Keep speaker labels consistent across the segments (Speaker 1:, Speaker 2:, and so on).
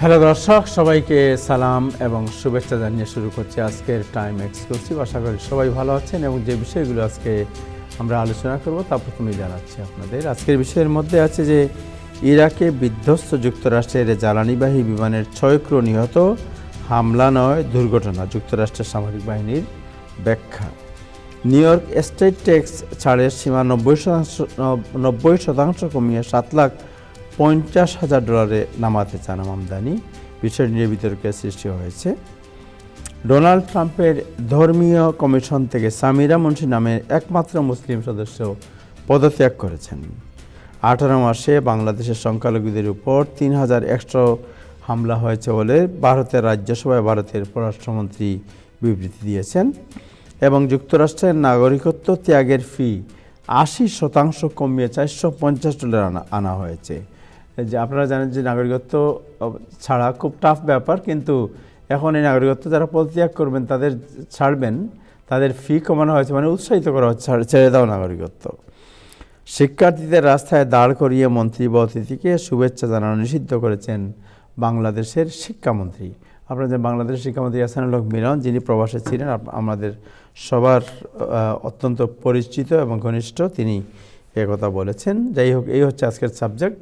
Speaker 1: Hello দর্শক, সবাইকে সালাম এবং শুভেচ্ছা জানিয়ে শুরু করছি আজকের টাইম এক্সক্লুসিভ। আশা করি সবাই ভালো আছেন এবং যে বিষয়গুলো আজকে আমরা আলোচনা করব তা প্রথমেই জানাচ্ছি আপনাদের। আজকের বিষয়ের মধ্যে আছে যে ইরাকে বিধ্বস্ত যুক্তরাষ্ট্রের জ্বালানিবাহী বিমানের 6 ক্রু নিহত, হামলা নয় দুর্ঘটনা, যুক্তরাষ্ট্রের সামরিক বাহিনীর ব্যাখ্যা। নিউ ইয়র্ক স্টেট ট্যাক্স ছাড়ের সীমা 90% কমিয়ে $7,50,000 নামাতে চান আমদানি, বিষয় নিয়ে বিতর্কের সৃষ্টি হয়েছে। ডোনাল্ড ট্রাম্পের ধর্মীয় কমিশন থেকে সামিরা মুন্সি নামের একমাত্র মুসলিম সদস্য পদত্যাগ করেছেন। 18 মাসে বাংলাদেশের সংখ্যালঘুদের উপর 3,100 হামলা হয়েছে বলে ভারতের রাজ্যসভায় ভারতের পররাষ্ট্রমন্ত্রী বিবৃতি দিয়েছেন। এবং যুক্তরাষ্ট্রের নাগরিকত্ব ত্যাগের ফি 80% কমিয়ে $450 আনা হয়েছে। যে আপনারা জানেন যে নাগরিকত্ব ছাড়া খুব টাফ ব্যাপার, কিন্তু এখন এই নাগরিকত্ব যারা পদত্যাগ করবেন তাদের ছাড়বেন, তাদের ফি কমানো হয়েছে, মানে উৎসাহিত করা হচ্ছে, ছেড়ে দাও নাগরিকত্ব। শিক্ষার্থীদের রাস্তায় দাঁড় করিয়ে মন্ত্রী বা অতিথিকে শুভেচ্ছা জানানো নিষিদ্ধ করেছেন বাংলাদেশের শিক্ষামন্ত্রী। আপনারা যে বাংলাদেশের শিক্ষামন্ত্রী আহসানুল হক মিলন, যিনি প্রবাসে ছিলেন, আমাদের সবার অত্যন্ত পরিচিত এবং ঘনিষ্ঠ, তিনি একথা বলেছেন। যাই হোক, এই হচ্ছে আজকের সাবজেক্ট।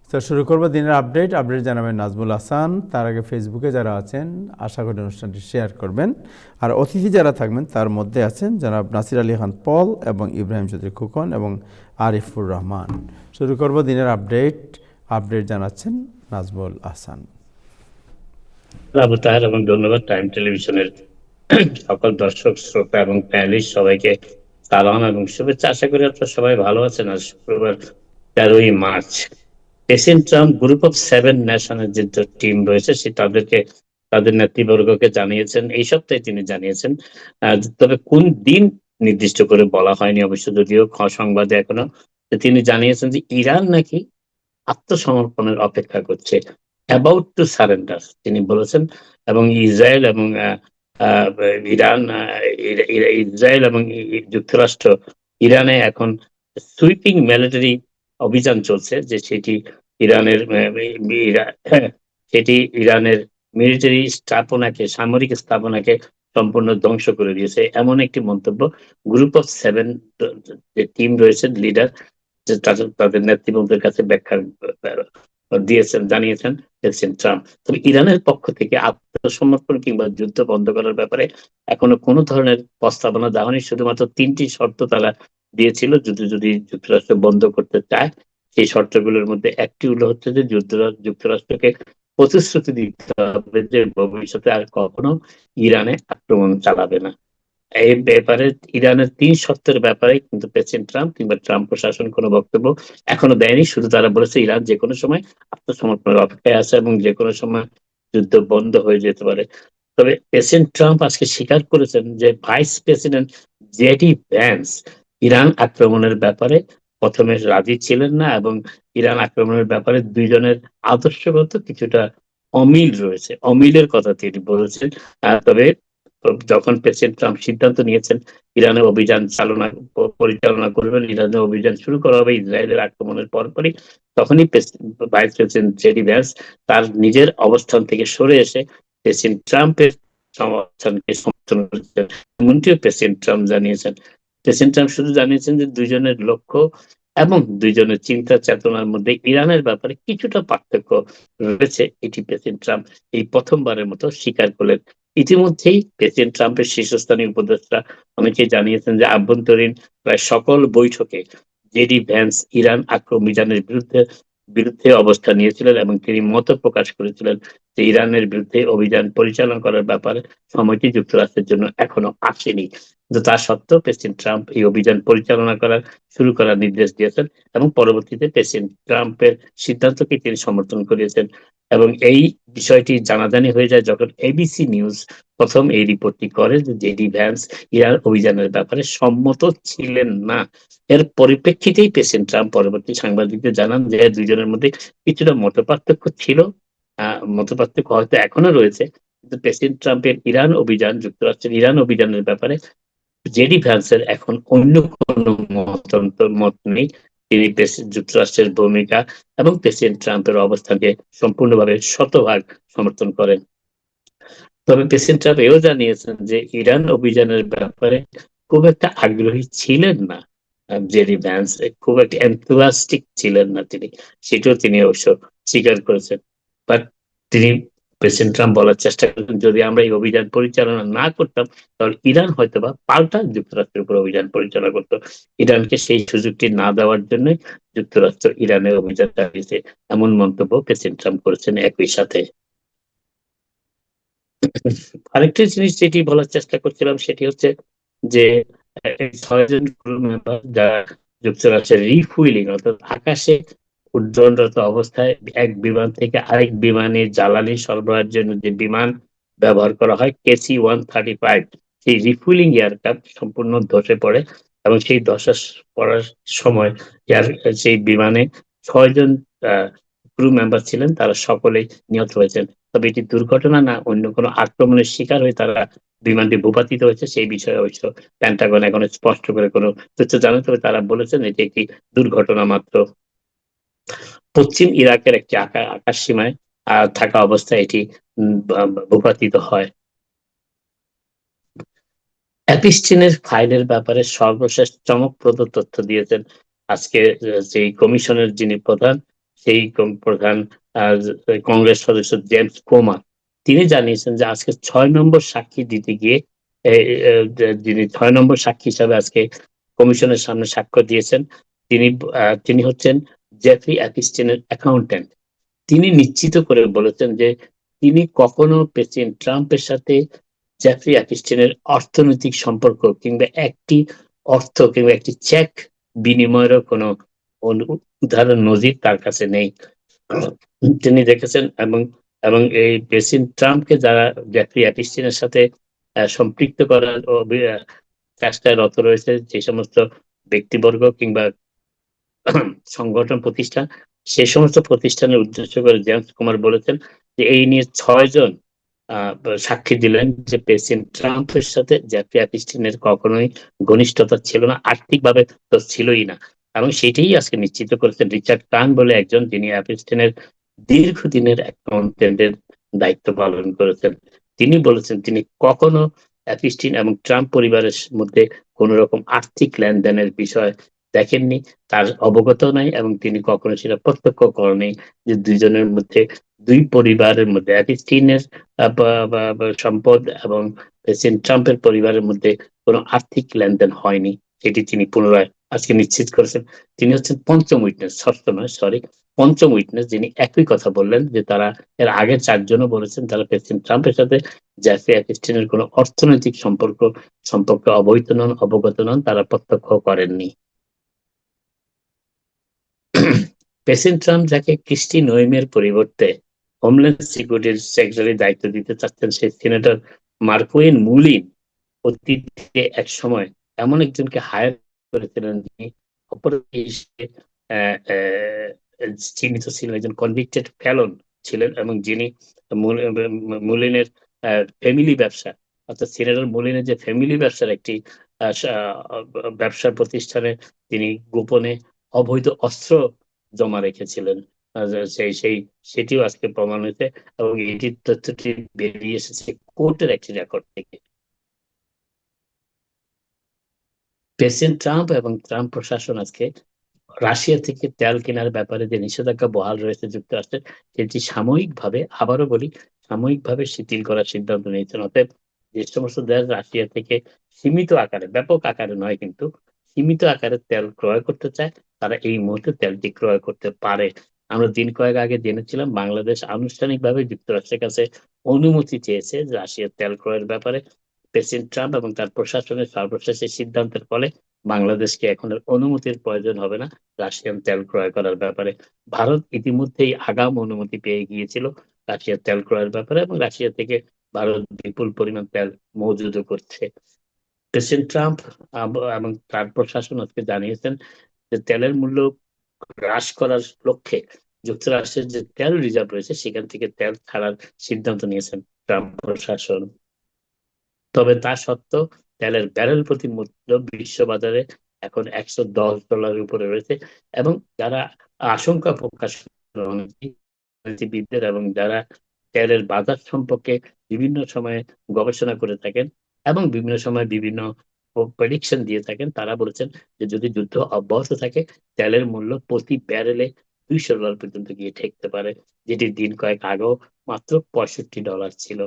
Speaker 1: তো শুরু করবো দিনের আপডেট জানাবেন নাজমুল হাসান। তার আগে ফেসবুকে যারা আছেন আশা করি অনুষ্ঠানটি শেয়ার করবেন। আর অতিথি যারা থাকবেন তার মধ্যে আছেন জনাব নাসির আলী খান পল এবং ইব্রাহিম চৌধুরী খোকন এবং আরিফুর রহমান। শুরু করবো দিনের আপডেট জানাচ্ছেন নাজমুল হাসান।
Speaker 2: আবু তাহের, এবং ধন্যবাদ টাইম টেলিভিশনের সকল দর্শক শ্রোতা এবং প্যানেলিস্ট সবাইকে সালাম এবং শুভেচ্ছা। আশা করি আপনারা সবাই ভালো আছেন। আজ শুক্রবার 13ই March president Trump group of 7 নেশনের যে টিম রয়েছে সে তাদের নেতৃবর্গকে জানিয়েছেন, এই সপ্তাহে তিনি জানিয়েছেন, তবে কোন দিন নির্দিষ্ট করে বলা হয়নি অবশ্য, যদিও সংবাদে এখনো, তিনি জানিয়েছেন যে ইরান নাকি আত্মসমর্পণের অপেক্ষা করছে, অ্যাবাউট টু সারেন্ডার তিনি বলেছেন। এবং ইসরায়েল এবং ইরান, ইসরায়েল এবং যুক্তরাষ্ট্র ইরানে এখন সুইপিং মিলিটারি অভিযান চলছে, যে সেটি ইরানের মিলিটারি স্থাপনাকে, সামরিক স্থাপনাকে সম্পূর্ণ ধ্বংস করে দিয়েছে, এমন একটি মন্তব্য গ্রুপ অফ 7 যে টিম রয়েছে, লিডার, তাদের নেতৃবৃন্দের কাছে ব্যাখ্যা জানিয়েছেন প্রেসিডেন্ট ট্রাম্প। তবে ইরানের পক্ষ থেকে আত্মসমর্পণ কিংবা যুদ্ধ বন্ধ করার ব্যাপারে এখনো কোনো ধরনের প্রস্তাবনা দেওয়া হয়নি। শুধুমাত্র 3টি শর্ত তারা দিয়েছিল যুদ্ধ যদি যুক্তরাষ্ট্র বন্ধ করতে চায়। সেই শর্তগুলোর মধ্যে একটি হচ্ছে যে যুক্তরাষ্ট্রকে প্রতিশ্রুতি দিতে হবে যে ভবিষ্যতে আর কখনো ইরানে আক্রমণ চালাবে না। এই ব্যাপারে ইরানের 3 শর্তের ব্যাপারে কিন্তু প্রেসিডেন্ট ট্রাম্প কিংবা ট্রাম্প প্রশাসন কোনো বক্তব্য এখনো দেয়নি। শুধু তারা বলেছে ইরান যে কোনো সময় আত্মসমর্পণের অপেক্ষায় আছে এবং যে কোনো সময় যুদ্ধ বন্ধ হয়ে যেতে পারে। তবে প্রেসিডেন্ট ট্রাম্প আজকে স্বীকার করেছেন যে vice president JD Vance Iran আক্রমণের ব্যাপারে প্রথমে রাজি ছিলেন না, এবং ইরান আক্রমণের ব্যাপারে দুইজনের আদর্শগত কিছুটা অমিল রয়েছে, অমিলের কথা তিনি বলেছেন। তবে যখন প্রেসিডেন্ট ট্রাম্প সিদ্ধান্ত নিয়েছেন ইরানে অভিযান পরিচালনা করবেন, ইরানে অভিযান শুরু করা হবে ইসরায়েলের আক্রমণের পরপরই, তখনই ভাইস প্রেসিডেন্ট জেডি ভ্যান্স তার নিজের অবস্থান থেকে সরে এসে প্রেসিডেন্ট ট্রাম্পের অবস্থানকে সমর্থন করেছেন, এমনটিও প্রেসিডেন্ট ট্রাম্প জানিয়েছেন। প্রেসিডেন্ট ট্রাম্প শুধু জানিয়েছেন যে দুইজনের লক্ষ্য এবং দুইজনের চিন্তা চেতনার মধ্যে ইরানের ব্যাপারে কিছুটা পার্থক্য রয়েছে, এটি প্রেসিডেন্ট ট্রাম্প এই প্রথমবারের মতো স্বীকার করলেন। ইতিমধ্যেই প্রেসিডেন্ট ট্রাম্পের শীর্ষস্থানীয় উপদেষ্টা অনেকেই জানিয়েছেন যে আভ্যন্তরীণ প্রায় সকল বৈঠকে জেডি ভ্যান্স ইরান অভিযানের বিরুদ্ধে অবস্থান নিয়েছিলেন এবং তিনি মত প্রকাশ করেছিলেন যে ইরানের বিরুদ্ধে অভিযান পরিচালনা করার ব্যাপারে সময়টি যুক্তরাষ্ট্রের জন্য এখনো আসেনি। কিন্তু তা সত্ত্বেও প্রেসিডেন্ট ট্রাম্প এই অভিযান পরিচালনা শুরু করার নির্দেশ দিয়েছেন এবং পরবর্তীতে প্রেসিডেন্ট ট্রাম্পের সিদ্ধান্তকে তিনি সমর্থন করেছেন। এবং এই বিষয়টি জানাজানি হয়ে যায় যখন এবিসি নিউজ প্রথম এই রিপোর্টটি করে যে জেডি ভ্যান্স ইরান অভিযানের ব্যাপারে সম্মত ছিলেন না। এর পরিপ্রেক্ষিতেই প্রেসিডেন্ট ট্রাম্প পরবর্তী সাংবাদিকদের জানান যে দুইজনের মধ্যে কিছুটা মতপার্থক্য ছিল, মতপার্থক্য হয়তো এখনো রয়েছে, কিন্তু প্রেসিডেন্ট ট্রাম্পের যুক্তরাষ্ট্রের ইরান অভিযানের ব্যাপারে জেডি ভ্যান্সের এখন অন্য কোনো মত নেই। তিনি যুক্তরাষ্ট্রের ভূমিকা এবং প্রেসিডেন্ট ট্রাম্পের অবস্থানকে সম্পূর্ণভাবে শতভাগ সমর্থন করেন। তবে প্রেসিডেন্ট ট্রাম্প এও জানিয়েছেন যে ইরান অভিযানের ব্যাপারে খুব একটা আগ্রহী ছিলেন না। জেডি ভ্যান্স খুব একটা এনথুয়াস্টিক ছিলেন না তিনি, সেটাও তিনি অবশ্য স্বীকার করেছেন। বাট তিনি প্রেসিডেন্ট ট্রাম্প বলার চেষ্টা করেন, যদি আমরা এই অভিযান পরিচালনা না করতাম তাহলে ইরান হয়তোবা পাল্টা যুক্তরাষ্ট্রের উপর অভিযান পরিচালনা করতো। ইরানকে সেই সুযোগটি না দেওয়ার জন্য যুক্তরাষ্ট্র ইরানের অভিযান চালিয়েছে, এমন মন্তব্য প্রেসিডেন্ট ট্রাম্প করেছেন। একই সাথে আরেকটি জিনিস যেটি বলার চেষ্টা করছিলাম সেটি হচ্ছে যে এই 6 জন ক্রু মেম্বার যারা যুক্তরাষ্ট্রের রিফুয়েলিং অর্থাৎ আকাশে উড্ডয়নরত অবস্থায় এক বিমান থেকে আরেক বিমানে জ্বালানি সরবরাহের জন্য যে বিমান ব্যবহার করা হয় KC-135, সেই রিফুয়েলিং এয়ারক্রাফট সম্পূর্ণ ধসে পড়ে এবং সেই ধসে পড়ার সময় সেই বিমানে 6 জন ক্রু মেম্বার ছিলেন, তারা সকলেই নিহত হয়েছেন। তবে এটি দুর্ঘটনা না অন্য কোনো আক্রমণের শিকার হয়ে তারা বিমানটি ভূপাতিত হয়েছে সেই বিষয়ে অবশ্য পেন্টাগন এখনো স্পষ্ট করে কোনো তথ্য জানে, তবে তারা বলেছেন এটি একটি দুর্ঘটনা মাত্র। পশ্চিম ইরাকের একটি আকাশ সীমায় থাকা অবস্থায় এটি ভূপাতিত হয়। অ্যাপিস্টিনের ফাইলের ব্যাপারে সর্বশেষ চমকপ্রদ তথ্য দিয়েছেন আজকে সেই কমিশনের যিনি প্রধান, সেই প্রধান কংগ্রেস সদস্য জেমস কোমার। তিনি জানিয়েছেন যে আজকে 6 নম্বর সাক্ষী দিতে গিয়ে যিনি 6 নম্বর সাক্ষী হিসাবে আজকে কমিশনের সামনে সাক্ষ্য দিয়েছেন, তিনি হচ্ছেন জেফরি অ্যাপিস্টিনের অ্যাকাউন্টেন্ট। তিনি নিশ্চিত করে বলেছেন যে তিনি কখনো প্রেসিডেন্ট ট্রাম্পের সাথে জেফরি অ্যাপিস্টিনের অর্থনৈতিক সম্পর্ক কিংবা একটি অর্থ কিংবা একটি চেক বিনিময়েরও কোনো উদাহরণ নজির তার কাছে নেই। তিনি দেখেছেন এবং এবং এই প্রেসিডেন্ট ট্রাম্পকে যারা জেফরি অ্যাপিস্টিনের সাথে সম্পৃক্ত করার চেষ্টায় রত রয়েছে, যে সমস্ত ব্যক্তিবর্গ কিংবা সংগঠন প্রতিষ্ঠান, সে সমস্ত প্রতিষ্ঠানের উদ্দেশ্য করে জেমস কুমার বলেছেন যে এই নিয়ে 6 জন সাক্ষী দিলেন যে প্রেসিডেন্ট ট্রাম্পের সাথে জেফরি অ্যাপিস্টিনের কখনোই ঘনিষ্ঠতা ছিল না, আর্থিকভাবে তো ছিলই না। এবং সেটাই আজকে নিশ্চিত করেছেন রিচার্ড কান বলে একজন, যিনি অ্যাপিস্টিনের দীর্ঘদিনের অ্যাকাউন্টেন্টের দায়িত্ব পালন করেছেন। তিনি বলেছেন তিনি কখনো অ্যাপিস্টিন এবং ট্রাম্প পরিবারের মধ্যে কোন রকম আর্থিক লেনদেনের বিষয় দেখেননি, তার অবগত নাই এবং তিনি কখনো সেটা প্রত্যক্ষ করেনি যে দুইজনের মধ্যে, দুই পরিবারের মধ্যে অ্যাপিস্টিনের সম্পদ এবং প্রেসিডেন্ট ট্রাম্পের পরিবারের মধ্যে কোনো আর্থিক লেনদেন হয়নি, সেটি তিনি পুনরায় আজকে নিশ্চিত করেছেন। তিনি হচ্ছেন পঞ্চম উইটনেস, ষষ্ঠ নয় সরি, পঞ্চম উইটনেস, যিনি একই কথা বললেন যে তারা এর আগে 4 জনও বলেছেন তারা প্রেসিডেন্ট ট্রাম্পের সাথে জেফরি অ্যাপিস্টিনের কোনো অর্থনৈতিক সম্পর্কে অবগত নন, তারা প্রত্যক্ষ করেননি। প্রেসিডেন্ট ট্রাম্প যাকে ক্রিস্টি নোয়েমের পরিবর্তে হোমল্যান্ড সিকিউরিটির সেক্রেটারির দায়িত্ব দিতে চাচ্ছেন, সেই সিনেটর মার্কুইন মুলিন অতীতে এক সময় এমন একজনকে হায়ার করেছিলেন যিনি চিহ্নিত ছিলেন, একজন কনভিক্টেড ফেলন ছিলেন এবং যিনি মুলিনের ফ্যামিলি ব্যবসা, অর্থাৎ সিনেটর মুলিনের যে ফ্যামিলি ব্যবসার একটি ব্যবসা প্রতিষ্ঠানে তিনি গোপনে অবৈধ অস্ত্র জমা রেখেছিলেন, সেটিও আজকে প্রমাণ হয়েছে এবং এটির তথ্যটি বেরিয়ে এসেছে কোর্টের একটি রেকর্ড থেকে। প্রেসিডেন্ট ট্রাম্প এবং ট্রাম্প প্রশাসন আজকে রাশিয়া থেকে তেল কেনার ব্যাপারে যে নিষেধাজ্ঞা বহাল রয়েছে যুক্তরাষ্ট্রের, সেটি সাময়িকভাবে, আবারও বলি, সাময়িকভাবে শিথিল করার সিদ্ধান্ত নিয়েছেন। অতএব যে সমস্ত দেশ রাশিয়া থেকে সীমিত আকারে, ব্যাপক আকারে নয় কিন্তু সীমিত আকারে তেল ক্রয় করতে চায়, তারা এই মুহূর্তে তেলটি ক্রয় করতে পারে। আমরা দিন কয়েক আগে জেনেছিলাম বাংলাদেশ আনুষ্ঠানিকভাবে যুক্তরাষ্ট্রের কাছে অনুমতি চেয়েছে রাশিয়ার তেল ক্রয়ের ব্যাপারে। প্রেসিডেন্ট ট্রাম্প এবং তার প্রশাসনের সর্বশেষ সিদ্ধান্তের ফলে বাংলাদেশকে এখন অনুমতির প্রয়োজন হবে না রাশিয়ান তেল ক্রয় করার ব্যাপারে। ভারত ইতিমধ্যেই আগাম অনুমতি পেয়ে গিয়েছিল রাশিয়ার তেল ক্রয়ের ব্যাপারে এবং রাশিয়া থেকে ভারত বিপুল পরিমাণ তেল মজুদ করছে। প্রেসিডেন্ট ট্রাম্প এবং তার প্রশাসন আজকে জানিয়েছেন যে তেলের মূল্য হ্রাস করার লক্ষ্যে যুক্তরাষ্ট্রের যে তেল রিজার্ভ রয়েছে সেখান থেকে তেল ছাড়ার সিদ্ধান্ত নিয়েছেন ট্রাম্প প্রশাসন। তবে তা সত্ত্বেও তেলের ব্যারেল প্রতি মূল্য বিশ্ব বাজারে এখন $110 উপরে রয়েছে। এবং যারা আশঙ্কা প্রকাশ করেন অর্থনীতিবিদদের এবং যারা তেলের বাজার সম্পর্কে বিভিন্ন সময়ে গবেষণা করে থাকেন এবং বিভিন্ন সময় বিভিন্ন প্রেডিকশন দিয়ে থাকেন, তারা বলেছেন যে যদি যুদ্ধ অব্যাহত থাকে তেলের মূল্য প্রতি ব্যারেলে $200 পর্যন্ত গিয়ে ঠেকতে পারে, যেটি দিন কয়েক আগেও মাত্র $65 ছিল।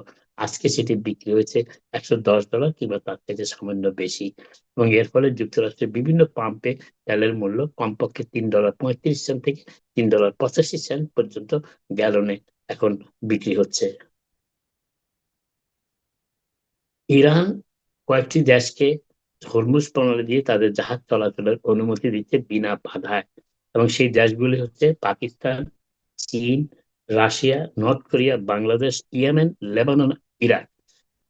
Speaker 2: আজকে সেটি বিক্রি হয়েছে $110 কিংবা তার থেকে সামান্য বেশি। এবং এর ফলে যুক্তরাষ্ট্রের বিভিন্ন পাম্পে তেলের মূল্য কমপক্ষে $3.35 থেকে $3.85 পর্যন্ত গ্যালনে এখন বিক্রি হচ্ছে। ইরান কয়েকটি দেশকে হরমুজ প্রণালী দিয়ে তাদের জাহাজ চলাচলের অনুমতি দিচ্ছে বিনা বাধায়, এবং সেই দেশগুলি হচ্ছে পাকিস্তান, চীন, Russia, north Korea, Bangladesh, Yemen, Lebanon, Iraq.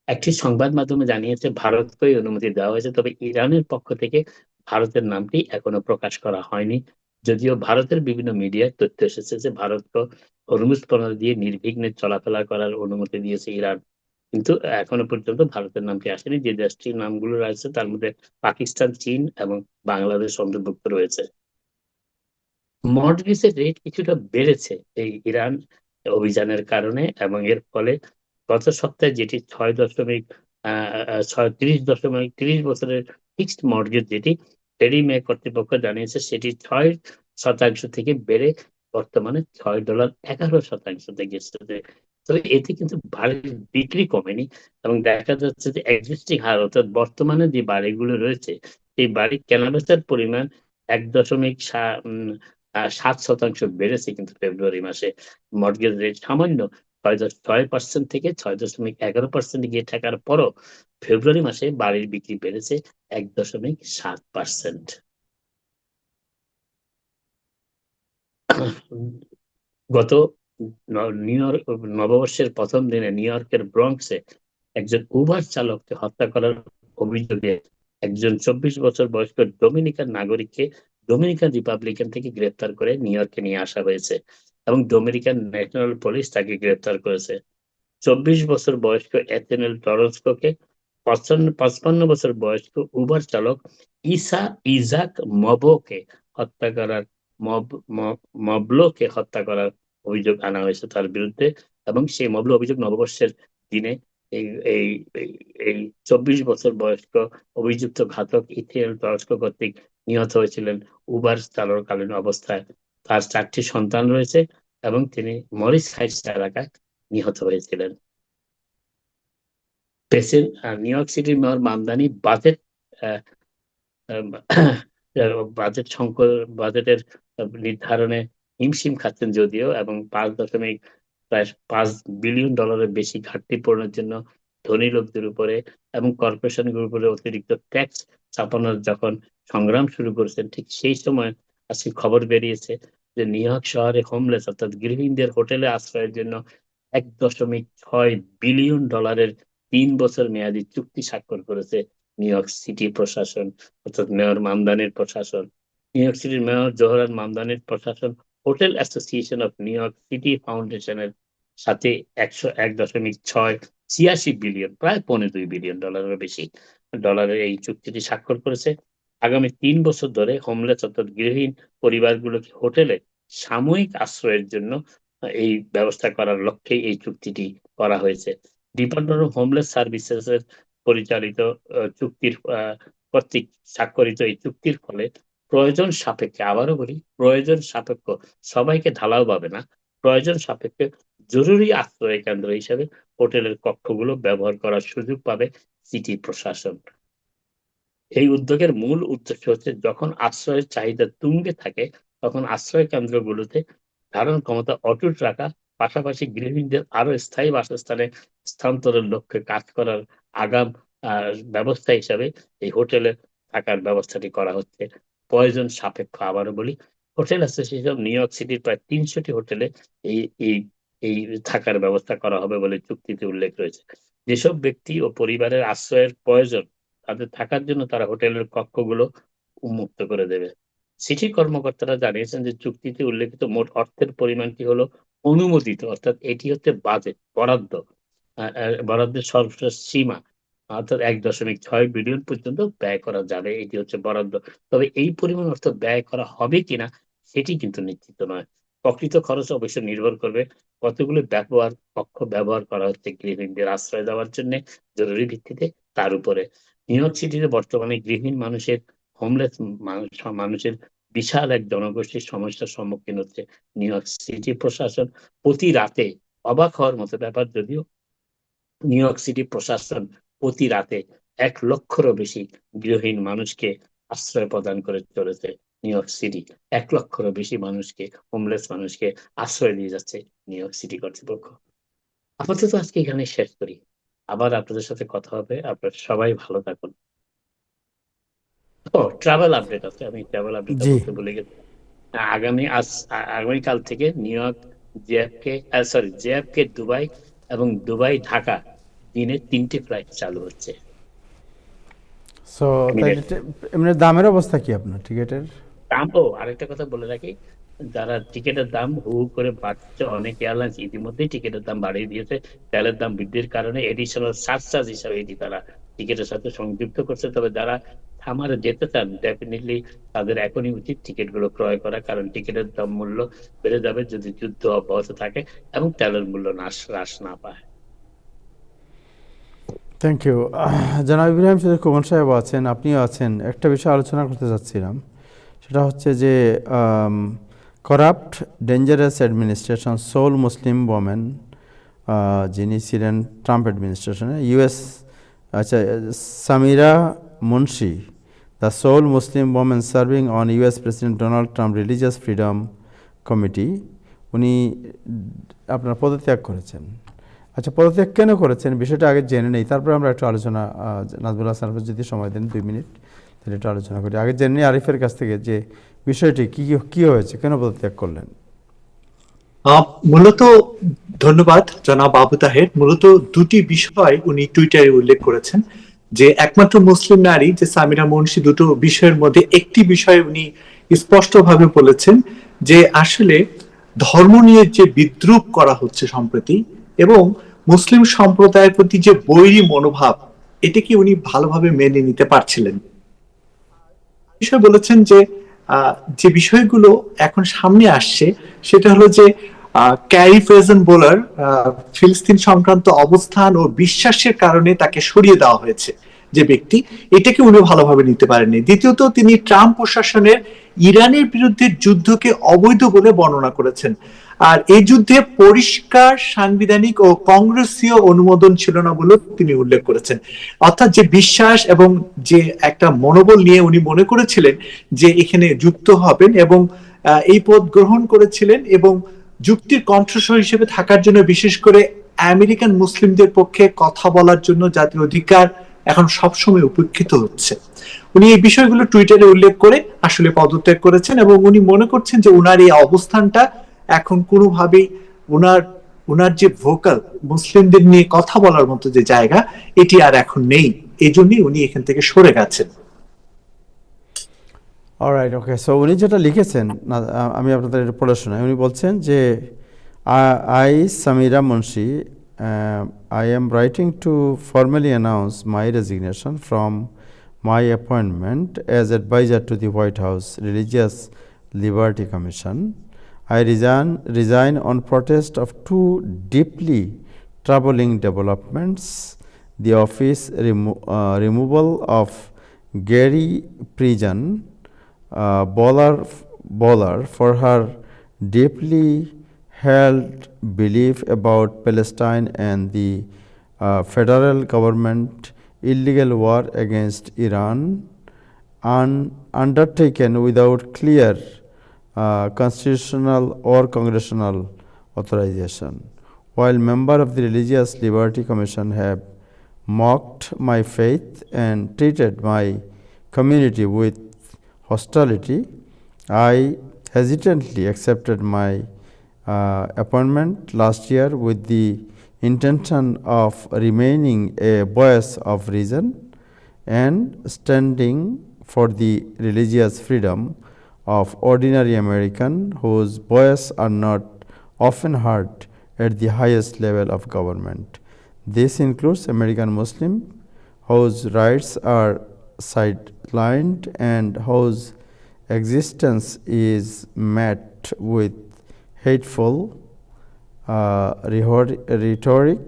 Speaker 2: একটি সংবাদ মাধ্যমে জানিয়েছে ভারতকে এই অনুমতি দেওয়া হয়েছে, তবে ইরানের পক্ষ থেকে ভারতের নামটি এখনো প্রকাশ করা হয়নি। যদিও ভারতের বিভিন্ন মিডিয়ায় তথ্য এসেছে যে ভারতকে হরমুজ প্রণালী দিয়ে নির্বিঘ্নে চলাফেরা করার অনুমতি দিয়েছে ইরান, কিন্তু এখনো পর্যন্ত ভারতের নামটি আসেনি। যে দেশটির নামগুলো রয়েছে তার মধ্যে পাকিস্তান, চীন এবং বাংলাদেশ অন্তর্ভুক্ত রয়েছে। মর্টগেজের রেট কিছুটা বেড়েছে এই ইরান অভিযানের কারণে, এবং এর ফলে গত সপ্তাহে যেটি 30 বছরের ফিক্সড মর্টগেজ যেটি ফেরি মে কর্তৃপক্ষ জানিয়েছে সেটি 6% থেকে বেড়ে বর্তমানে $6.11 গেছে। তবে এতে কিন্তু বাড়ির বিক্রি কমেনি, এবং দেখা যাচ্ছে যে এক্সিস্টিং হার অর্থাৎ বর্তমানে যে বাড়িগুলো রয়েছে এই বাড়ি কেনাবেচার পরিমাণ 1.7% বেড়েছে, কিন্তু ফেব্রুয়ারি মাসে মর্টগেজ রেট সামান্য 6% থেকে 6.11% গিয়ে ঠেকার পরও ফেব্রুয়ারি মাসে বাড়ির বিক্রি বেড়েছে 1.7%। গত নিউ ইয়র্ক নববর্ষের প্রথম দিনে নিউ ইয়র্কের ব্রঙ্কসে একজন উবার চালককে হত্যা করার অভিযোগে একজন 24 বছর বয়স্ক ডোমিনিকান নাগরিককে ডোমিনিকান রিপাবলিকান থেকে গ্রেপ্তার করে নিউ ইয়র্কে নিয়ে আসা হয়েছে, এবং ডোমিনিকান ন্যাশনাল পুলিশ তাকে গ্রেপ্তার করেছে। 24 বছর বয়স্ক এথেনেল টরন্সকোকে 55 বছর বয়স্ক উবার চালক ইজাক মবলোকে হত্যা করার মবলোকে হত্যা করার অভিযোগ আনা হয়েছে তার বিরুদ্ধে, এবং সেই মবলো অভিযোগ নববর্ষের দিনে এই এই এই 24 বছর বয়স্ক অভিযুক্ত ঘাতক ইথেনেল টরস্কো কর্তৃক নিহত হয়েছিলেন উবার চালকালীন অবস্থায়। তার 4টি সন্তান রয়েছে এবং তিনি মরিস হাইটস এলাকায় নিহত হয়েছিলেন। নিউ ইয়র্ক সিটির মেয়র মামদানি বাজেট সংকট বাজেটের নির্ধারণে হিমশিম খাচ্ছেন যদিও, এবং প্রায় $5 বিলিয়ন বেশি ঘাটতি পূরণের জন্য ধনী লোকদের উপরে এবং কর্পোরেশনগুলোর উপরে অতিরিক্ত ট্যাক্স চাপানোর যখন সংগ্রাম শুরু করেছেন, ঠিক সেই সময় আজকে খবর বেরিয়েছে যে নিউ ইয়র্ক শহরে হোমলেস অর্থাৎ গৃহহীনদের হোটেলে আশ্রয়ের জন্য $1.6 বিলিয়ন 3 বছর মেয়াদী চুক্তি স্বাক্ষর করেছে নিউ ইয়র্ক সিটি প্রশাসন, অর্থাৎ মেয়র মামদানির প্রশাসন। নিউ ইয়র্ক সিটির মেয়র জোহরান মামদানির প্রশাসন hotel association of new York city ফাউন্ডেশনের সাথে 101.86 বিলিয়ন, প্রায় $2.25 বিলিয়ন বেশি ডলারের এই চুক্তিটি স্বাক্ষর করেছে। আগামী 3 বছর ধরে হোমলেস অর্থাৎ গৃহহীন পরিবারগুলোকে হোটেলে সাময়িক আশ্রয়ের জন্য এই ব্যবস্থা করার লক্ষ্যে এই চুক্তিটি করা হয়েছে। ডিপার্টমেন্ট অফ হোমলেস সার্ভিসেস এর পরিচালিত চুক্তির কর্তৃক স্বাক্ষরিত এই চুক্তির ফলে প্রয়োজন সাপেক্ষে, আবারও বলি প্রয়োজন সাপেক্ষ, সবাইকে ঢালাও পাবে না, প্রয়োজন সাপেক্ষে জরুরি আশ্রয় কেন্দ্র হিসেবে হোটেলের কক্ষগুলো ব্যবহার করার সুযোগ পাবে সিটি প্রশাসন। এই উদ্যোগের মূল উদ্দেশ্য হচ্ছে যখন আশ্রয়ের চাহিদা তুঙ্গে থাকে তখন আশ্রয় কেন্দ্রগুলোতে ধারণ ক্ষমতা অটুট রাখা, পাশাপাশি গৃহহীনদের আরো স্থায়ী বাসস্থানে স্থানান্তরের লক্ষ্যে কাজ করার আগাম ব্যবস্থা হিসাবে এই হোটেলে থাকার ব্যবস্থাটি করা হচ্ছে প্রয়োজন সাপেক্ষ। আবারও বলি, হোটেল অ্যাসোসিয়েশন নিউ ইয়র্ক সিটির প্রায় 300টি হোটেলে এই এই এই থাকার ব্যবস্থা করা হবে বলে চুক্তিতে উল্লেখ রয়েছে। যেসব ব্যক্তি ও পরিবারের আশ্রয়ের প্রয়োজন তাদের থাকার জন্য তারা হোটেলের কক্ষগুলো উন্মুক্ত করে দেবে। সিটি কর্মকর্তারা জানিয়েছেন যে চুক্তিতে উল্লেখিত মোট অর্থের পরিমাণটি হলো অনুমোদিত, অর্থাৎ এটি হচ্ছে বাজেট বরাদ্দের সর্বশেষ সীমা। অর্থাৎ ১.৬ বিলিয়ন পর্যন্ত ব্যয় করা যাবে। এটি হচ্ছে বরাদ্দ। তবে এই পরিমাণ অর্থ ব্যয় করা হবে কিনা সেটি কিন্তু নিশ্চিত নয়। প্রকৃত খরচ অবশ্য নির্ভর করবে কতগুলো ব্যবহার করা হচ্ছে গৃহিণীদের আশ্রয় দেওয়ার জন্যে জরুরি ভিত্তিতে তার উপরে। নিউ ইয়র্ক সিটিতে বর্তমানে গৃহহীন হোমলেস মানুষের বিশাল এক জনগোষ্ঠীর সমস্যার সম্মুখীন হচ্ছে নিউ ইয়র্ক সিটি প্রশাসন। প্রতি রাতে অবাক হওয়ার মতো ব্যাপার যদিও নিউ ইয়র্ক সিটি প্রশাসন প্রতি রাতে ১ লক্ষেরও বেশি গৃহহীন মানুষকে আশ্রয় প্রদান করে চলেছে। নিউ ইয়র্ক সিটি ১ লক্ষেরও বেশি মানুষকে, হোমলেস মানুষকে আশ্রয় দিয়ে যাচ্ছে নিউ ইয়র্ক সিটি কর্তৃপক্ষ। আপাতত আজকে এখানে শেষ করি। আবার আপনাদের সাথে কথা হবে। আপনারা সবাই ভালো থাকুন। ট্রাভেল আপডেট আছে, আমি ট্রাভেল আপডেটটা
Speaker 1: জি।
Speaker 2: বলতে ভুলে গেছি। আগামীকাল থেকে নিউ ইয়র্ক, জেএফকে দুবাই এবং দুবাই ঢাকা দিনে ৩টি ফ্লাইট চালু হচ্ছে।
Speaker 1: সো
Speaker 2: এমিরেটস
Speaker 1: এমনি দামের অবস্থা কি আপনার টিকিটের?
Speaker 2: আরেকটা কথা বলে রাখি, যারা টিকিটের দাম হু হু করে বাড়ছে, অনেক এয়ারলাইন্স ইতিমধ্যেই টিকিটের দাম বাড়িয়ে দিয়েছে। তেলের দাম বৃদ্ধির কারণে এডিশনাল সারচার্জ হিসাবে এটি তারা টিকিটের সাথে সংযুক্ত করছে। তবে যারা খামারে যেতে চান, ডেফিনেটলি তাদের এখনই উচিত টিকিট গুলো ক্রয় করা, কারণ টিকিটের দাম মূল্য বেড়ে যাবে যদি যুদ্ধ অব্যাহত থাকে এবং তেলের মূল্য হ্রাস না পায়।
Speaker 1: Thank you. জনাব ইব্রাহিম চৌধুরী খোকন সাহেব আছেন, আপনিও আছেন। একটা বিষয় আলোচনা করতে চাচ্ছিলাম, সেটা হচ্ছে যে corrupt dangerous administration sole Muslim women, যিনি ছিলেন ট্রাম্প অ্যাডমিনিস্ট্রেশনে ইউএস, আচ্ছা, Samira Munshi, the sole Muslim women serving on US President Donald Trump religious freedom committee, উনি আপনার পদত্যাগ করেছেন। আচ্ছা, পদত্যাগ কেন করেছেন বিষয়টা আগে জেনে নেই, তারপরে আমরা একটু আলোচনা, নাজমুল হাসান যদি সময় দেন 2 মিনিট, তাহলে একটু আলোচনা করি। আগে জেনে নিই আরিফের কাছ থেকে যে বিষয়টি কি হয়েছে, কেন পদত্যাগ করলেন।
Speaker 3: মূলত ধন্যবাদ জনাব আবু তাহের। মূলত দুটি বিষয় উনি টুইটারে উল্লেখ করেছেন, যে একমাত্র মুসলিম নারী যে সামিরা মুন্সি, দুটো বিষয়ের মধ্যে একটি বিষয় উনি স্পষ্টভাবে বলেছেন যে আসলে ধর্ম নিয়ে যে বিদ্রুপ করা হচ্ছে সম্প্রতি এবং মুসলিম সম্প্রদায়ের প্রতি যে বৈরী মনোভাব, এটাকে উনি ভালোভাবে মেনে নিতে পারছিলেন। বিষয় বলেছেন যে যে বিষয়গুলো এখন সামনে আসছে সেটা হলো যে ক্যারি ফ্রেজন বোলার ফিলিস্তিন সংক্রান্ত অবস্থান ও বিশ্বাসের কারণে তাকে সরিয়ে দেওয়া হয়েছে যে ব্যক্তি, এটাকে উনি ভালোভাবে নিতে পারেননি। দ্বিতীয়ত, তিনি ট্রাম্প প্রশাসনের ইরানের বিরুদ্ধে যুদ্ধকে অবৈধ বলে বর্ণনা করেছেন। আর এই যুদ্ধে পরিষ্কার সাংবিধানিক ও কংগ্রেসীয় অনুমোদন ছিল না বলে তিনি উল্লেখ করেছেন। অর্থাৎ যে বিশ্বাস এবং যে একটা মনোবল নিয়ে উনি মনে করেছিলেন যে এখানে যুক্ত হবেন এবং এই পদ গ্রহণ করেছিলেন এবং যুক্তির কণ্ঠস্বর হিসেবে থাকার জন্য, বিশেষ করে আমেরিকান মুসলিমদের পক্ষে কথা বলার জন্য, জাতীয় অধিকার এখন সবসময় উপেক্ষিত হচ্ছে। উনি এই বিষয়গুলো টুইটারে উল্লেখ করে আসলে পদত্যাগ করেছেন এবং উনি মনে করছেন যে উনার এই অবস্থানটা এখন কোনোভাবেই উনার যে ভোকাল মুসলিমদের নিয়ে কথা বলার মতো যে জায়গা, এটি আর এখন নেই। এই জন্যই উনি এখান থেকে সরে গেছেন।
Speaker 1: অলরাইট, ওকে। সো উনি যেটা লিখেছেন, আমি আপনাদের এটা পড়ে শোনাই। উনি বলছেন যে I Samira Munshi, I am writing to formally announce my resignation from my appointment as advisor to the White House Religious Liberty Commission. I resign on protest of two deeply troubling developments: the office removal of Gary Prison Bowler for her deeply held belief about Palestine, and the federal government illegal war against Iran, undertaken without clear constitutional or congressional authorization. While members of the Religious Liberty Commission have mocked my faith and treated my community with hostility, I hesitantly accepted my appointment last year with the intention of remaining a voice of reason and standing for the religious freedom of ordinary American whose voice are not often heard at the highest level of government. This includes American Muslim whose rights are sidelined and whose existence is met with hateful rhetoric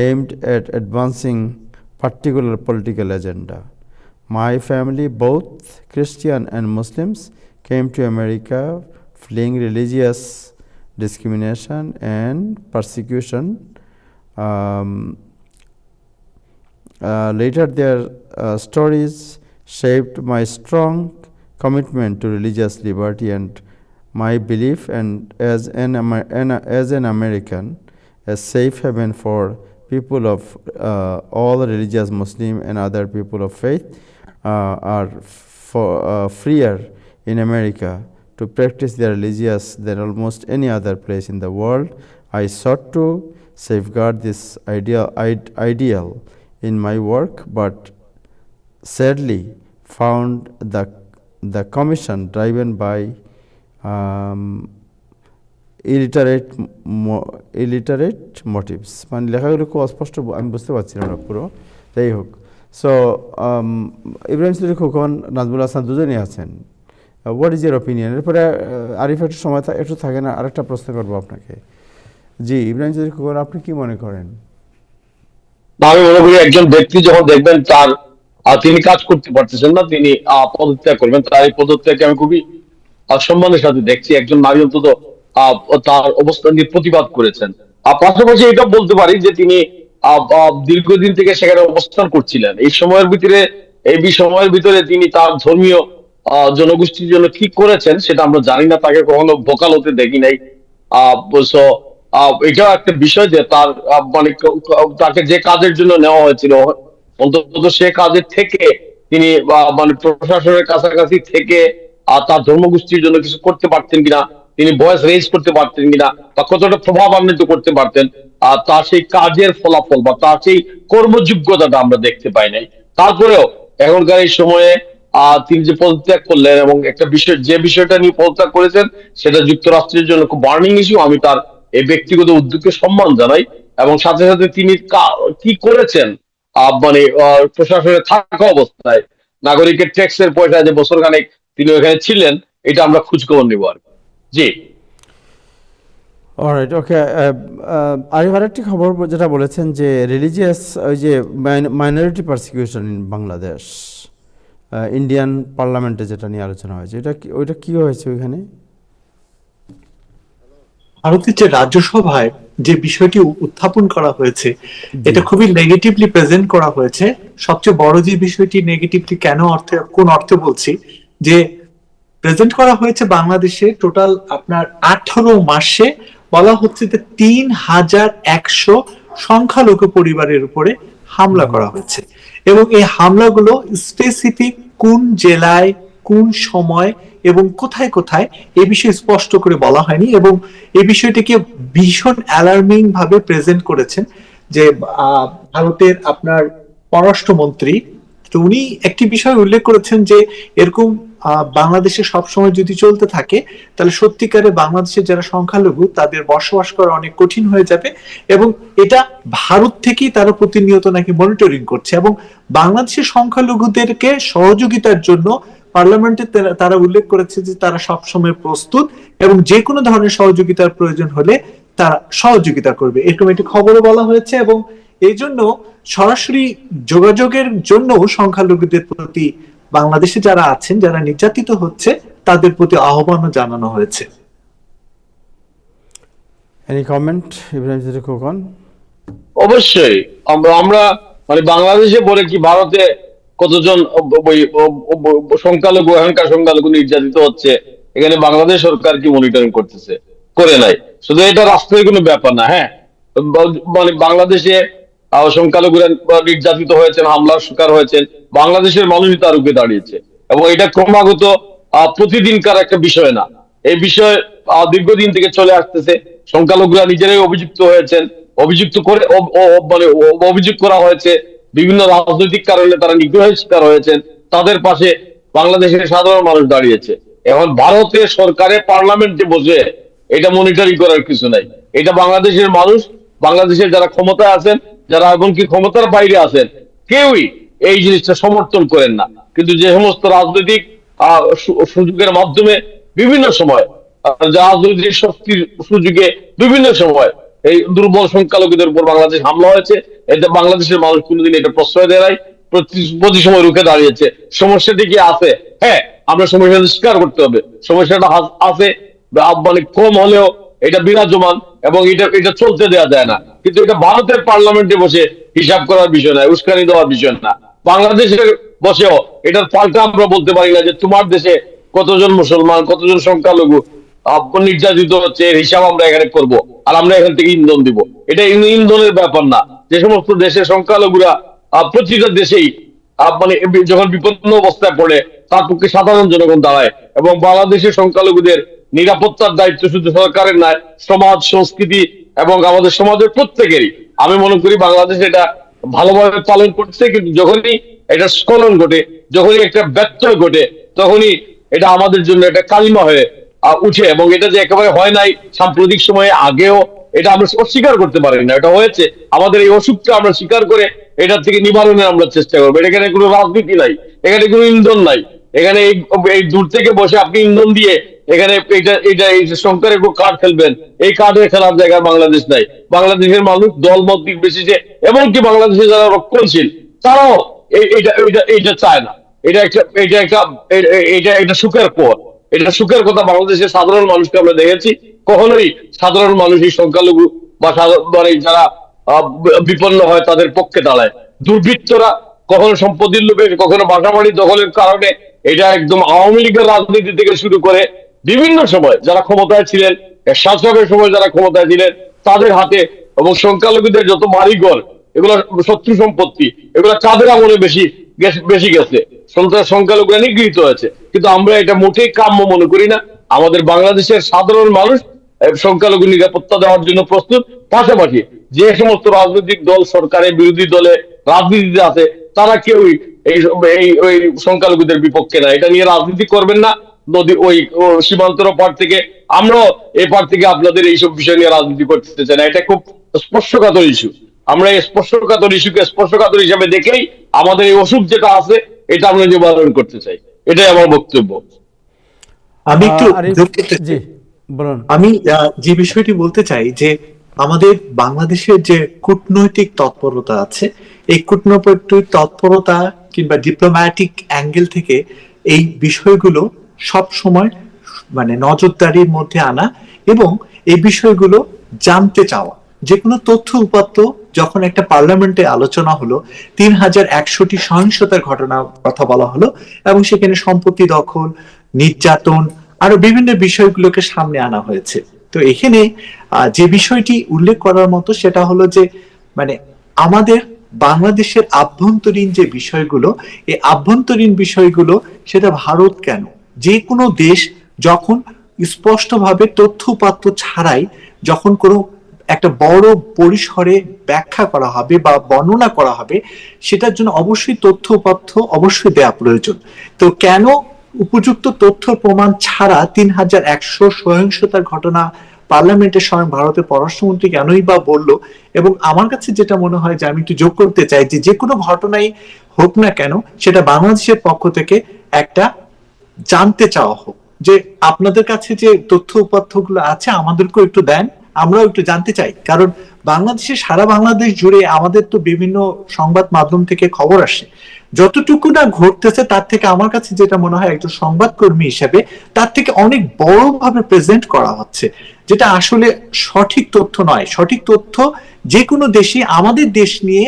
Speaker 1: aimed at advancing particular political agenda. My family, both Christian and Muslims, came to America fleeing religious discrimination and persecution. Later, their stories shaped my strong commitment to religious liberty and my belief, and as an American, a safe haven for people of all religious, Muslim and other people of faith are freer in America to practice their religious than almost any other place in the world. I sought to safeguard this ideal in my work, but sadly found the commission driven by illiterate motives. মানে লেখাগুলো খুব অস্পষ্ট, আমি বুঝতে পারছি না পুরো, যাই হোক। সো ইব্রাহিম চৌধুরী খোকন, নাজমুল হাসান দুজনই আছেন। What is year opinion? এরপরে আরিফ একটু সময় একটু থাকে না, আরেকটা প্রশ্ন করবো আপনাকে। জি ইব্রাহিম চৌধুরী খোকন, আপনি কি মনে করেন?
Speaker 4: আমি মনে করি একজন ব্যক্তি যখন দেখবেন তার তিনি কাজ করতে পারতেছেন না, তিনি পদত্যাগ করবেন, তার এই পদত্যাগকে আমি খুবই সম্মানের সাথে দেখছি। একজন নারী অন্তত তার অবস্থান নিয়ে প্রতিবাদ করেছেন। পাশাপাশি এটা বলতে পারি যে তিনি দীর্ঘদিন থেকে সেখানে অবস্থান করছিলেন। এই সময়ের ভিতরে তিনি তার ধর্মীয় জনগোষ্ঠীর জন্য কি করেছেন সেটা আমরা জানি না, তাকে কখনো ভোকাল হতে দেখি নাই। এটাও একটা বিষয় যে তার মানে তাকে যে কাজের জন্য নেওয়া হয়েছিল অন্তত সে কাজের থেকে তিনি মানে প্রশাসনের কাছাকাছি থেকে তার ধর্মগোষ্ঠীর জন্য কিছু করতে পারতেন কিনা, তিনি ভয়েস রেজ করতে পারতেন কিনা, বা কতটা প্রভাবান্বিত করতে পারতেন, তার সেই কাজের ফলাফল বা তার সেই কর্মযোগ্যতাটা আমরা দেখতে পাই নাই। তারপরেও এখনকার এই সময়ে তিনি যে পদত্যাগ করলেন এবং একটা বিষয়, যে বিষয়টা নিয়ে পদত্যাগ করেছেন সেটা যুক্তরাষ্ট্রের জন্য খুব বার্নিং ইস্যু। আমি তার এই ব্যক্তিগত উদ্যোগকে সম্মান জানাই এবং সাথে সাথে তিনি কি করেছেন মানে প্রশাসনে থাকা অবস্থায় নাগরিকের ট্যাক্সের পয়সা যে বছর খানেক তিনি ওখানে ছিলেন, এটা আমরা খোঁজখবর নিব আর জি।
Speaker 1: অলরাইট, ওকে। আরিফ আরেকটি খবর যেটা বলেছেন যে রিলিজিয়াস ওই যে minority persecution in Bangladesh, Indian পার্লামেন্টে যেটা নিয়ে আলোচনা হয়েছে, ওইটা কি হয়েছে ওইখানে?
Speaker 3: ভারতের যে রাজ্যসভায় যে বিষয়টি উত্থাপন করা হয়েছে এটা খুবই নেগেটিভলি প্রেজেন্ট করা হয়েছে। সবচেয়ে বড় যে বিষয়টি নেগেটিভলি কোন অর্থে বলছি, যে প্রেজেন্ট করা হয়েছে বাংলাদেশে টোটাল আপনার 18 মাসে বলা হচ্ছে যে 3100 সংখ্যালঘু পরিবারের উপরে হামলা করা হয়েছে, এবং এই হামলাগুলো স্পেসিফিক কোন জেলায় কোন সময় এবং কোথায় কোথায় এ বিষয়ে স্পষ্ট করে বলা হয়নি, এবং এই বিষয়টিকে ভীষণ অ্যালার্মিং ভাবে প্রেজেন্ট করেছেন যে ভারতের আপনার পররাষ্ট্রমন্ত্রী। তো উনি একটি বিষয় উল্লেখ করেছেন যে এরকম বাংলাদেশে সবসময় যদি চলতে থাকে তাহলে সত্যিকারে বাংলাদেশের যারা সংখ্যালঘু তাদের বসবাস করা অনেক কঠিন হয়ে যাবে, এবং এটা ভারত থেকেই তারা প্রতিনিয়ত নাকি মনিটরিং করছে, এবং বাংলাদেশের সংখ্যালঘুদেরকে সহযোগিতার জন্য পার্লামেন্টে তারা উল্লেখ করেছে যে তারা সবসময় প্রস্তুত এবং যে কোনো ধরনের সহযোগিতার প্রয়োজন হলে তারা সহযোগিতা করবে, এরকম একটি খবরও বলা হয়েছে। এবং এই জন্য সরাসরি যোগাযোগের জন্য সংখ্যালঘুদের প্রতি বাংলাদেশে যারা আছেন, যারা নির্যাতিত হচ্ছে, তাদের প্রতি আহ্বানও জানানো হয়েছে।
Speaker 1: Any comment Ibrahim Chowdhury Khokon?
Speaker 4: অবশ্যই আমরা মানে বাংলাদেশে বলে কি ভারতে কতজন সংখ্যালঘু, এখানকার সংখ্যালঘু নির্যাতিত হচ্ছে, এখানে বাংলাদেশ সরকার কি মনিটরিং করতেছে? করে নাই। শুধু এটা রাষ্ট্রের কোনো ব্যাপার না। হ্যাঁ, মানে বাংলাদেশে সংখ্যালঘুরা নির্যাতিত হয়েছেন, হামলার শিকার হয়েছেন, বাংলাদেশের মানুষই তার রূপে দাঁড়িয়েছে, এবং এটা ক্রমাগত প্রতিদিনকার একটা বিষয় না। এই বিষয় দীর্ঘদিন থেকে চলে আসতেছে। সংখ্যালঘুরা নিজেরাই অভিযুক্ত হয়েছেন, অভিযোগ করা হয়েছে, বিভিন্ন রাজনৈতিক কারণে তারা নিগ্রহের শিকার হয়েছেন, তাদের পাশে বাংলাদেশের সাধারণ মানুষ দাঁড়িয়েছে। এখন ভারতের সরকারের পার্লামেন্টে বসে এটা মনিটরিং করার কিছু নাই। এটা বাংলাদেশের মানুষ, বাংলাদেশের যারা ক্ষমতায় আছেন, যারা এমনকি ক্ষমতার বাইরে আছেন, কেউই এই জিনিসটা সমর্থন করেন না। কিন্তু যে সমস্ত রাজনৈতিক সুযোগের মাধ্যমে বিভিন্ন সময় রাজনৈতিক শক্তির সুযোগে বিভিন্ন সময় এই দুর্বল সংখ্যালঘুদের উপর বাংলাদেশ হামলা হয়েছে, এটা বাংলাদেশের মানুষ কোনোদিন এটা প্রশ্রয় দেয় নাই, প্রতি সময় রুখে দাঁড়িয়েছে। সমস্যাটি কি আছে? হ্যাঁ, আমরা সমস্যাটা স্বীকার করতে হবে, সমস্যাটা আছে, মানে কম হলেও এটা বিরাজমান এবং এটা চলতে দেওয়া যায় না। কিন্তু এটা ভারতের পার্লামেন্টে বসে হিসাব করার বিষয় না, উস্কানি দেওয়ার বিষয় না। বাংলাদেশের বসেও এটার পাল্টা আমরা বলতে পারি না যে তোমার দেশে কতজন মুসলমান, কতজন সংখ্যালঘু নির্যাতিত হচ্ছে, এর হিসাব আমরা এখানে করব আর আমরা এখান থেকে ইন্ধন দিব। এটা ইন্ধনের ব্যাপার না। যে সমস্ত দেশের সংখ্যালঘুরা প্রতিটা দেশেই মানে যখন বিপন্ন অবস্থায় পড়ে তার পক্ষে সাধারণ জনগণ দাঁড়ায়, এবং বাংলাদেশের সংখ্যালঘুদের নিরাপত্তার দায়িত্ব শুধু সরকারের নয়, সমাজ, সংস্কৃতি এবং আমাদের সমাজের প্রত্যেকেরই। আমি মনে করি বাংলাদেশ এটা ভালোভাবে পালন করছে, কিন্তু যখনই এটা স্খলন ঘটে, যখনই একটা ব্যত্যয় ঘটে, তখনই এটা আমাদের জন্য একটা কালিমা হয়ে উঠে। এবং এটা যে একেবারে হয় নাই সাম্প্রতিক সময়ে, আগেও এটা আমরা অস্বীকার করতে পারি না, এটা হয়েছে। আমাদের এই অসুখটা আমরা স্বীকার করে এটার থেকে নিবারণের আমরা চেষ্টা করবো। এখানে কোনো রাজনীতি নাই, এখানে কোনো ইন্ধন নাই। এখানে এই দূর থেকে বসে আপনি ইন্ধন দিয়ে এখানে এই সংখ্যার একটু কার্ড খেলবেন, এই কার্ডে খেলার জায়গায় বাংলাদেশ নাই। বাংলাদেশের মানুষ দল মত নির্বিশেষে, এমনকি বাংলাদেশে যারা রক্ষণশীল তারাও এইটা চায় না। এটা সুখের পর, এটা সুখের কথা। বাংলাদেশের সাধারণ মানুষকে আমরা দেখেছি, কখনোই সাধারণ মানুষ এই সংখ্যালঘু বা মানে যারা বিপন্ন হয় তাদের পক্ষে দাঁড়ায়। দুর্বৃত্তরা কখনো সম্পত্তির লোভে, কখনো বাসাবাড়ি দখলের কারণে, এটা একদম আওয়ামী লীগের রাজনীতি থেকে শুরু করে বিভিন্ন সময় যারা ক্ষমতায় ছিলেন, শাসকের সময় যারা ক্ষমতায় ছিলেন তাদের হাতে, এবং সংখ্যালঘুদের যত বাড়িঘর, এগুলো শত্রু সম্পত্তি, এগুলো কাদের আমলে বেশি গেছে, সংখ্যালঘুরা নিগৃহীত হয়েছে। কিন্তু আমরা এটা মোটেই কাম্য মনে করি না। আমাদের বাংলাদেশের সাধারণ মানুষ সংখ্যালঘু নিরাপত্তা দেওয়ার জন্য প্রস্তুত। পাশাপাশি যে সমস্ত রাজনৈতিক দল সরকারের বিরোধী দলে রাজনীতিতে আছে, তারা কেউই এই সংখ্যালঘুদের বিপক্ষে না। এটা নিয়ে রাজনীতি করবেন না। নদী ওই সীমান্তর পার থেকে, আমরাও এই পার থেকে আপনাদের এইসব বিষয় নিয়ে রাজনীতি করতে চাই না। এটা খুব স্পর্শকাতর ইস্যু। আমরা এই স্পর্শকাতর ইস্যুকে স্পর্শকাতর হিসাবে দেখেই আমাদের এই অসুখ যেটা আছে এটা আমরা নিবারণ করতে চাই। এটাই আমার বক্তব্য।
Speaker 3: আমি একটু আমি যে বিষয়টি বলতে চাই যে আমাদের বাংলাদেশের যে কূটনৈতিক তৎপরতা আছে, এই কূটনৈতিক তৎপরতা কিংবা ডিপ্লোম্যাটিক অ্যাঙ্গেল থেকে এই বিষয়গুলো সব সময় মানে নজরদারির মধ্যে আনা এবং এই বিষয়গুলো জানতে চাওয়া। যে কোনো তথ্য উপাত্ত যখন একটা পার্লামেন্টে আলোচনা হলো, 3100টি সহিংসতার ঘটনার কথা বলা হলো এবং সেখানে সম্পত্তি দখল, নির্যাতন, আরো বিভিন্ন বিষয়গুলোকে সামনে আনা হয়েছে। তো এখানে যে বিষয়টি উল্লেখ করার মতো সেটা হলো যে মানে আমাদের বাংলাদেশের আভ্যন্তরীণ যে বিষয়গুলো, এই আভ্যন্তরীণ বিষয়গুলো সেটা ভারত কেন, যে কোনো দেশ যখন স্পষ্টভাবে তথ্য উপাত্ত ছাড়াই যখন কোনো একটা বড় পরিসরে ব্যাখ্যা করা হবে বা বর্ণনা করা হবে, সেটার জন্য অবশ্যই তথ্য উপাত্ত অবশ্যই দেওয়া প্রয়োজন। তো কেন উপযুক্ত তথ্য প্রমাণ ছাড়া 3100 সহিংসতার ঘটনা পার্লামেন্টের স্বয়ং ভারতের পররাষ্ট্রমন্ত্রী কেনই বা বললো? এবং আমার কাছে যেটা মনে হয় যে আমি একটু যোগ করতে চাই যে কোনো ঘটনাই হোক না কেন, সেটা বাংলাদেশের পক্ষ থেকে একটা জানতে চাওয়া হোক যে আপনাদের কাছে যে তথ্য উপাত্তগুলো আছে আমাদেরকেও একটু দেন, আমরাও একটু জানতে চাই। কারণ বাংলাদেশে সারা বাংলাদেশ জুড়ে আমাদের তো বিভিন্ন সংবাদ মাধ্যম থেকে খবর আসে, যতটুকু না ঘটতেছে তার থেকে আমার কাছে যেটা মনে হয় একজন সংবাদকর্মী হিসেবে তার থেকে অনেক বড়ভাবে প্রেজেন্ট করা হচ্ছে, যেটা আসলে সঠিক তথ্য নয়। সঠিক তথ্য যে কোনো দেশে আমাদের দেশ নিয়ে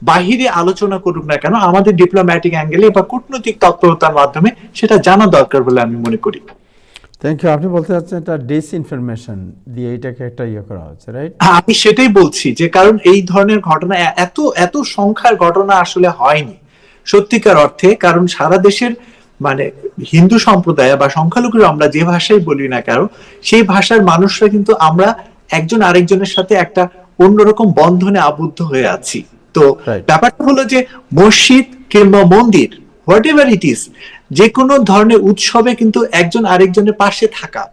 Speaker 3: বাহিরে আলোচনা করুক না কেন, আমাদের ডিপ্লোম্যাটিক অ্যাঙ্গেলে বা কূটনৈতিক তৎপরতার মাধ্যমে সেটা জানা দরকার বলে আমি মনে করি।
Speaker 1: Thank you. আপনি বলতে চাচ্ছেন এটা ডিসইনফরমেশন দিয়ে এটাকে একটা করা হচ্ছে, রাইট?
Speaker 3: আমি সেটাই বলছি যে কারণ এই ধরনের ঘটনা এত সংখ্যার ঘটনা আসলে হয়নি সত্যিকার অর্থে। কারণ সারা দেশের মানে হিন্দু সম্প্রদায় বা সংখ্যালঘুরা আমরা যে ভাষাই বলি না কেন, সেই ভাষার মানুষরা কিন্তু আমরা একজন আরেকজনের সাথে একটা অন্যরকম বন্ধনে আবদ্ধ হয়ে আছি। তো ব্যাপারটা হলো যে মসজিদ কিংবা মন্দির, হোয়াট এভার ইট ইজ, যে কোনো ধরনের উৎসবে কিন্তু একজন আরেকজনের পাশে থাকা।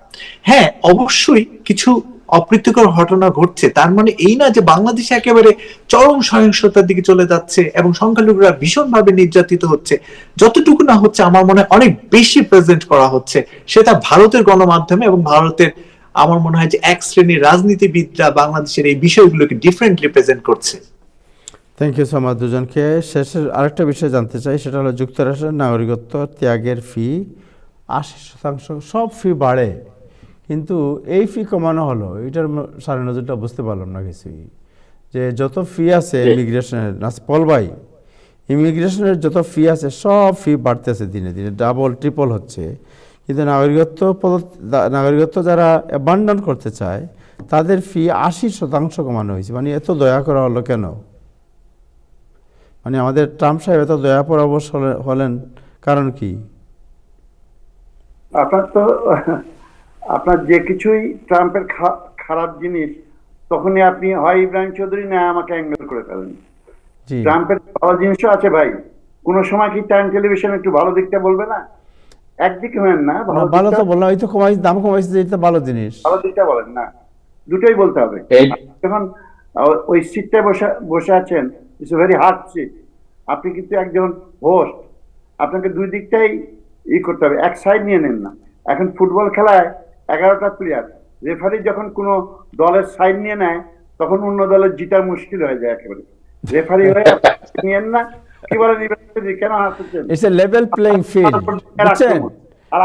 Speaker 3: হ্যাঁ, অবশ্যই কিছু অপ্রীতিকর ঘটনা ঘটছে, তার মানে এই না যে বাংলাদেশে একেবারে চরম সহিংসতার দিকে চলে যাচ্ছে এবং সংখ্যালঘুরা ভীষণভাবে নির্যাতিত হচ্ছে। যতটুকু না হচ্ছে আমার মনে হয় অনেক বেশি প্রেজেন্ট করা হচ্ছে, সেটা ভারতের গণমাধ্যমে এবং ভারতের আমার মনে হয় যে এক শ্রেণীর রাজনীতিবিদরা বাংলাদেশের এই বিষয়গুলোকে ডিফারেন্টলি প্রেজেন্ট করছে।
Speaker 1: থ্যাংক ইউ সো মাচ দুজনকে। শেষের আরেকটা বিষয় জানতে চাই, সেটা হলো যুক্তরাষ্ট্রের নাগরিকত্ব ত্যাগের ফি 80%, সব ফি বাড়ে, কিন্তু এই ফি কমানো হলো, এটার সাড়ে নজরটা বুঝতে পারলাম না কিছুই। যে যত ফি আছে ইমিগ্রেশনের, পল ভাই, ইমিগ্রেশনের যত ফি আছে সব ফি বাড়তেছে দিনে দিনে, ডাবল ট্রিপল হচ্ছে, কিন্তু নাগরিকত্ব যারা অ্যাবান্ডন করতে চায় তাদের ফি 80% কমানো হয়েছে। মানে এত দয়া করা হলো কেন? মানে আমাদের ট্রাম্প সাহেব এত দয়া পরবশ হলেন কারণ কি?
Speaker 5: আপনার যে কিছুই ট্রাম্পের খারাপ জিনিস, তখনই আপনি হয় ইব্রাহিম চৌধুরী না আমাকে অ্যাঙ্গেল করে ফেলেন।
Speaker 1: জি,
Speaker 5: ট্রাম্পের ভালো জিনিসও আছে ভাই, কোন সময় কি টাইম টেলিভিশন একটু ভালো দিকটা বলবে না? একদিকে হবেন না,
Speaker 1: ভালো তো বললাম, এই তো কমাইছে, দাম কমাইছে, এটা ভালো জিনিস।
Speaker 5: ভালো দিকটা বলেন না, দুটোই বলতে হবে। যখন ওই সিটটায় বসে আছেন, ইটস ভেরি হার্ড সিট, আপনি কিন্তু একজন হোস্ট, আপনাকে দুই দিকটাই করতে হবে, এক সাইড নিয়ে নেন না। এখন ফুটবল খেলায় 11টা প্লেয়ার, রেফারি যখন কোনো দলের সাইড নিয়ে নেয় তখন অন্য দলের জিতা মুশকিল হয়ে যায় একেবারে। রেফারি হয়ে নিয়েন না, কি বলেন কেন হাসছেন?
Speaker 1: It's a level playing field, বুঝছেন?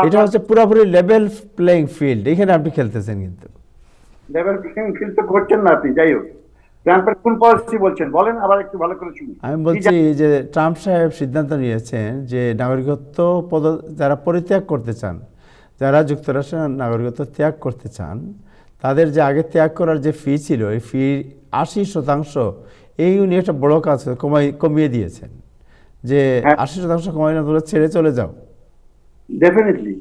Speaker 1: এটা হচ্ছে পুরোপুরি লেভেল প্লেইং ফিল্ড, এখানে আপনি খেলতেছেন, কিন্তু
Speaker 5: লেভেল প্লেইং ফিল্ড তো করছেন না আপনি। যাই হোক, ট্রাম্পের কোন পলিসি বলছেন বলেন, আবার একটু ভালো করে শুনি।
Speaker 1: আমি বলছি যে ট্রাম্প সাহেব সিদ্ধান্ত নিয়েছেন যে নাগরিকত্ব যারা পরিত্যাগ করতে চান, যারা যুক্তরাষ্ট্রের নাগরিকত্ব ত্যাগ করতে চান, তাদের যে আগে ত্যাগ করার যে ফি ছিল, এই ফি 80% এই উনি একটা বড় কাজ কমিয়ে দিয়েছেন, যে 80% কমাই না, তোমরা ছেড়ে চলে যাও।
Speaker 5: ডেফিনেটলি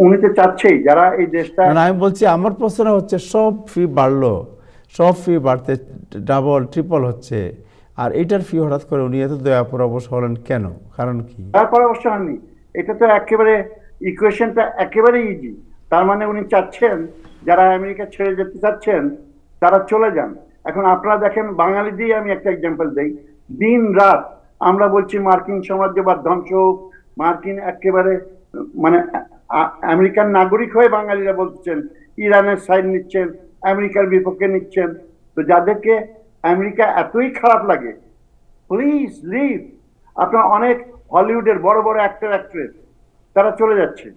Speaker 5: উনি তো চাচ্ছেই যারা এই দেশটা।
Speaker 1: না, আমি বলছি আমার প্রশ্ন হচ্ছে সব ফি বাড়লো, সব ফি বাড়তে ডাবল ট্রিপল হচ্ছে, আর এইটার ফি হঠাৎ করে উনি এত দয়া পরবশ হলেন কেন? কারণ কি?
Speaker 5: তার পরামর্শ হয়নি, এটা তো একেবারে ইকুয়েশনটা একেবারে ইজি। তার মানে উনি চাচ্ছেন যারা আমেরিকা ছেড়ে যেতে চাচ্ছেন তারা চলে যান। এখন আপনারা দেখেন, বাঙালি দিয়ে আমি একটা এক্সাম্পল দেই, দিন রাত আমরা বলছি মার্কিন সাম্রাজ্যবাদ ধ্বংস হোক, মার্কিন একেবারে মানে আমেরিকান নাগরিক হয়ে বাঙালিরা বলছেন ইরানের সাইড নিচ্ছেন, আমেরিকার বিপক্ষে নিচ্ছেন। তো যাদেরকে আমেরিকা এতই খারাপ লাগে, প্লিজ লিভ। আপনার অনেক হলিউডের বড় বড় অ্যাক্টর অ্যাক্ট্রেস তারা চলে যাচ্ছে,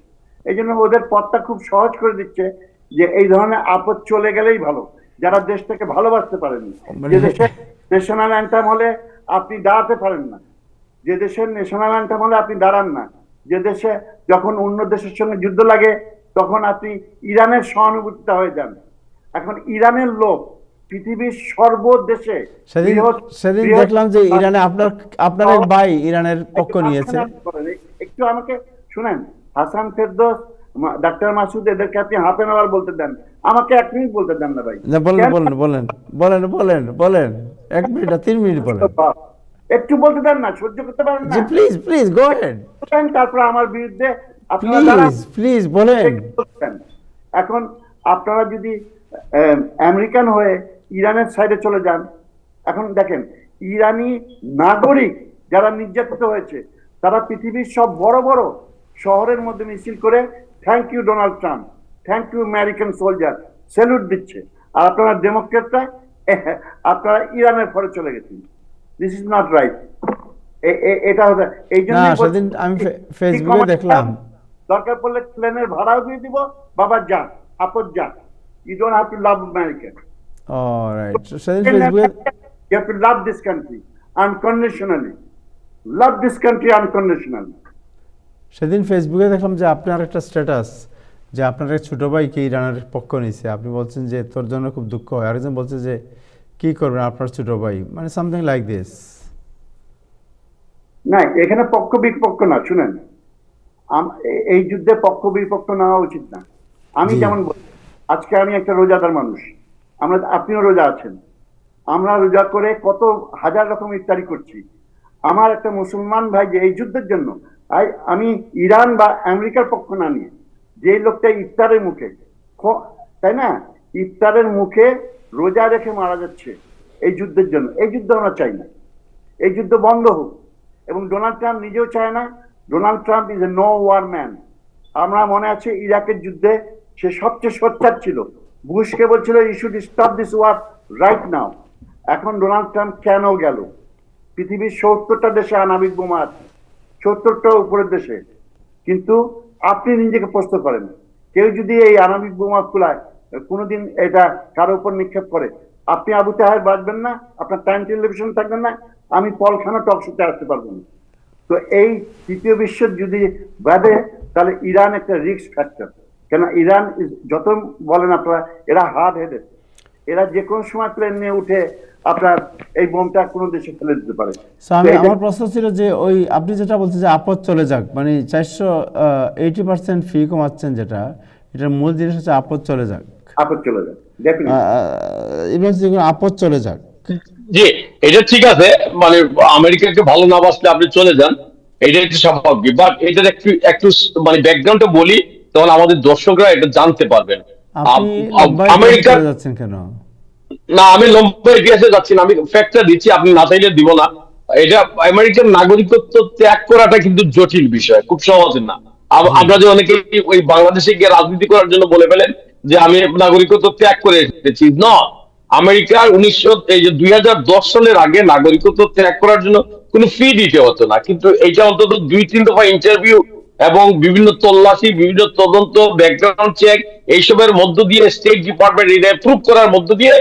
Speaker 5: এই জন্য ওদের পথটা খুব সহজ করে দিচ্ছে যে এই ধরনের আপদ চলে গেলেই ভালো, যারা দেশটাকে ভালোবাসতে পারেনি। যে দেশে ন্যাশনাল অ্যান্থাম হলে আপনি দাঁড়াতে পারেন না, যে দেশের ন্যাশনাল অ্যান্থাম হলে আপনি দাঁড়ান না, যে দেশে যখন অন্য দেশের সঙ্গে যুদ্ধ লাগে তখন আপনি ইরানের সহানুভূতিটা হয়ে যান। এখন ইরানের লোক পৃথিবীর সর্বদেশে,
Speaker 1: সেদিন দেখলাম যে ইরানে আপনার এক ভাই ইরানের পক্ষ নিয়েছে।
Speaker 5: একটু আমাকে শুনেন, হাসান ফেরদৌস, ডাক্তার মাসুদ, এদেরকে আপনি হাফ এন আওয়ার বলতে দেন, আমাকে 1 মিনিট বলতে দেন না ভাই।
Speaker 1: বলেন 1 মিনিট না 3 মিনিট বলেন,
Speaker 5: একটু বলতে দেন না, সহ্য করতে পারেন না?
Speaker 1: Please go head.
Speaker 5: তারপর আমার বিরুদ্ধে
Speaker 1: প্লিজ বলেন।
Speaker 5: এখন আপনারা যদি আমেরিকান হয়ে ইরানের সাইডে চলে যান, এখন দেখেন ইরানি নাগরিক যারা নির্যাতিত হয়েছে তারা পৃথিবীর সব বড় বড় শহরের মধ্যে মিছিল করে thank you Donald Trump, thank you American soldier, salute দিচ্ছে। আর আপনারা ডেমোক্রেটরা আপনারা ইরানের পরে চলে গেছেন। This is not right. এটা হচ্ছে এই জন্য
Speaker 1: সেদিন আমি ফেসবুকে দেখলাম,
Speaker 5: দরকার পড়লে প্লেনের ভাড়াও দিয়ে দিব, বাবা যান, আপদ যান। You don't have to love America.
Speaker 1: Alright, সেদিন ফেসবুকে
Speaker 5: You have to love this country unconditionally. Love this country unconditionally.
Speaker 1: সেদিন ফেসবুকে দেখলাম যে আপনার একটা স্ট্যাটাস, যে আপনার এক ছোট ভাইকে ইরানের পক্ষ নিয়েছে, আপনি বলছেন যে তোর জন্য খুব দুঃখ হয়, আরেকজন বলছে যে কি করবেন আপনার ছোট ভাই, মানে সামথিং লাইক দিস।
Speaker 5: না, এখানে পক্ষ বিপক্ষ না, শুনেন, এই যুদ্ধে পক্ষ বিপক্ষ নেওয়া উচিত না। আমি যেমন আজকে আমি একটা রোজাদার মানুষ, আপনিও রোজা আছেন, আমরা রোজা করে কত হাজার রকম ইফতারি করছি। আমার একটা মুসলমান ভাই যে এই যুদ্ধের জন্য, আমি ইরান বা আমেরিকার পক্ষ না নিয়ে, যে লোকটা ইফতারের মুখে, তাই না, ইফতারের মুখে রোজা রেখে মারা যাচ্ছে এই যুদ্ধের জন্য। এই যুদ্ধ আমরা চাই না, এই যুদ্ধ বন্ধ হোক। এবং ডোনাল্ড ট্রাম্প নিজেও চায় না। Donald Trump is a no war man. আমরা মনে আছে ইরাকের যুদ্ধে সে সবচেয়ে সোচ্চার ছিল, বুশকে বলছিল you should stop this war right now. এখন ডোনাল্ড ট্রাম্প কেন গেল? পৃথিবীর 70টা দেশে আণবিক বোমা আছে, 70টা উপরের দেশে, কিন্তু আপনি নিজেকে প্রশ্ন করেন, কেউ যদি এই আণবিক বোমা খোলায় কোনোদিন এটা কারো উপর নিক্ষেপ করে, আপনি আবু তাহের বাঁচবেন না, আপনার টাইম টেলিভিশন থাকবেন না, আমি পলখানা টক শোতে আসতে পারবো না। তো এই তৃতীয় বিশ্ব যদি বাদে, তাহলে ইরান একটা রিস্ক ফ্যাক্টর। কেন ইরান যত বলেন আপনারা, এরা হার্ড হেডেড, এরা যে কোনো সময় প্লেন নিয়ে উঠে আপনার এই বোমটা কোনো দেশে ফেলে দিতে পারে।
Speaker 1: আমার প্রশ্ন ছিল যে ওই আপনি যেটা বলছেন যে আপদ চলে যাক, মানে 480% ফি কমাচ্ছেন, যেটা এটার মূল জিনিস হচ্ছে আপদ চলে যাক,
Speaker 5: আপদ চলে যাক, ডেফিনেটলি
Speaker 1: আপদ চলে যাক।
Speaker 4: জি, এটা ঠিক আছে, মানে আমেরিকাকে ভালো না বাসলে আপনি চলে যান, এটা একটু স্বাভাবিক। বাট এটার একটু একটু মানে ব্যাকগ্রাউন্ডটা বলি, তখন আমাদের দর্শকরা এটা জানতে পারবেন।
Speaker 1: আমেরিকা যাচ্ছেন কেন?
Speaker 4: না, আমি লম্বা ইতিহাসে যাচ্ছি না, আমি ফ্যাক্টটা দিচ্ছি, আপনি না চাইলে দিব না। এটা আমেরিকান নাগরিকত্ব ত্যাগ করাটা কিন্তু জটিল বিষয়, খুব সহজ না। আমরা যে অনেকে ওই বাংলাদেশে গিয়ে রাজনীতি করার জন্য বলে ফেলেন যে আমি নাগরিকত্ব ত্যাগ করে এসেছি, না। আমেরিকার 2010 সালের আগে নাগরিকত্ব ত্যাগ করার জন্য কোনো ফি দিতে হতো না, কিন্তু এটা অন্তত 2-3 দফা ইন্টারভিউ এবং বিভিন্ন তল্লাশি, বিভিন্ন তদন্ত, ব্যাকগ্রাউন্ড চেক, এইসবের মধ্য দিয়ে স্টেট ডিপার্টমেন্ট এটা অ্যাপ্রুভ করার মধ্য দিয়ে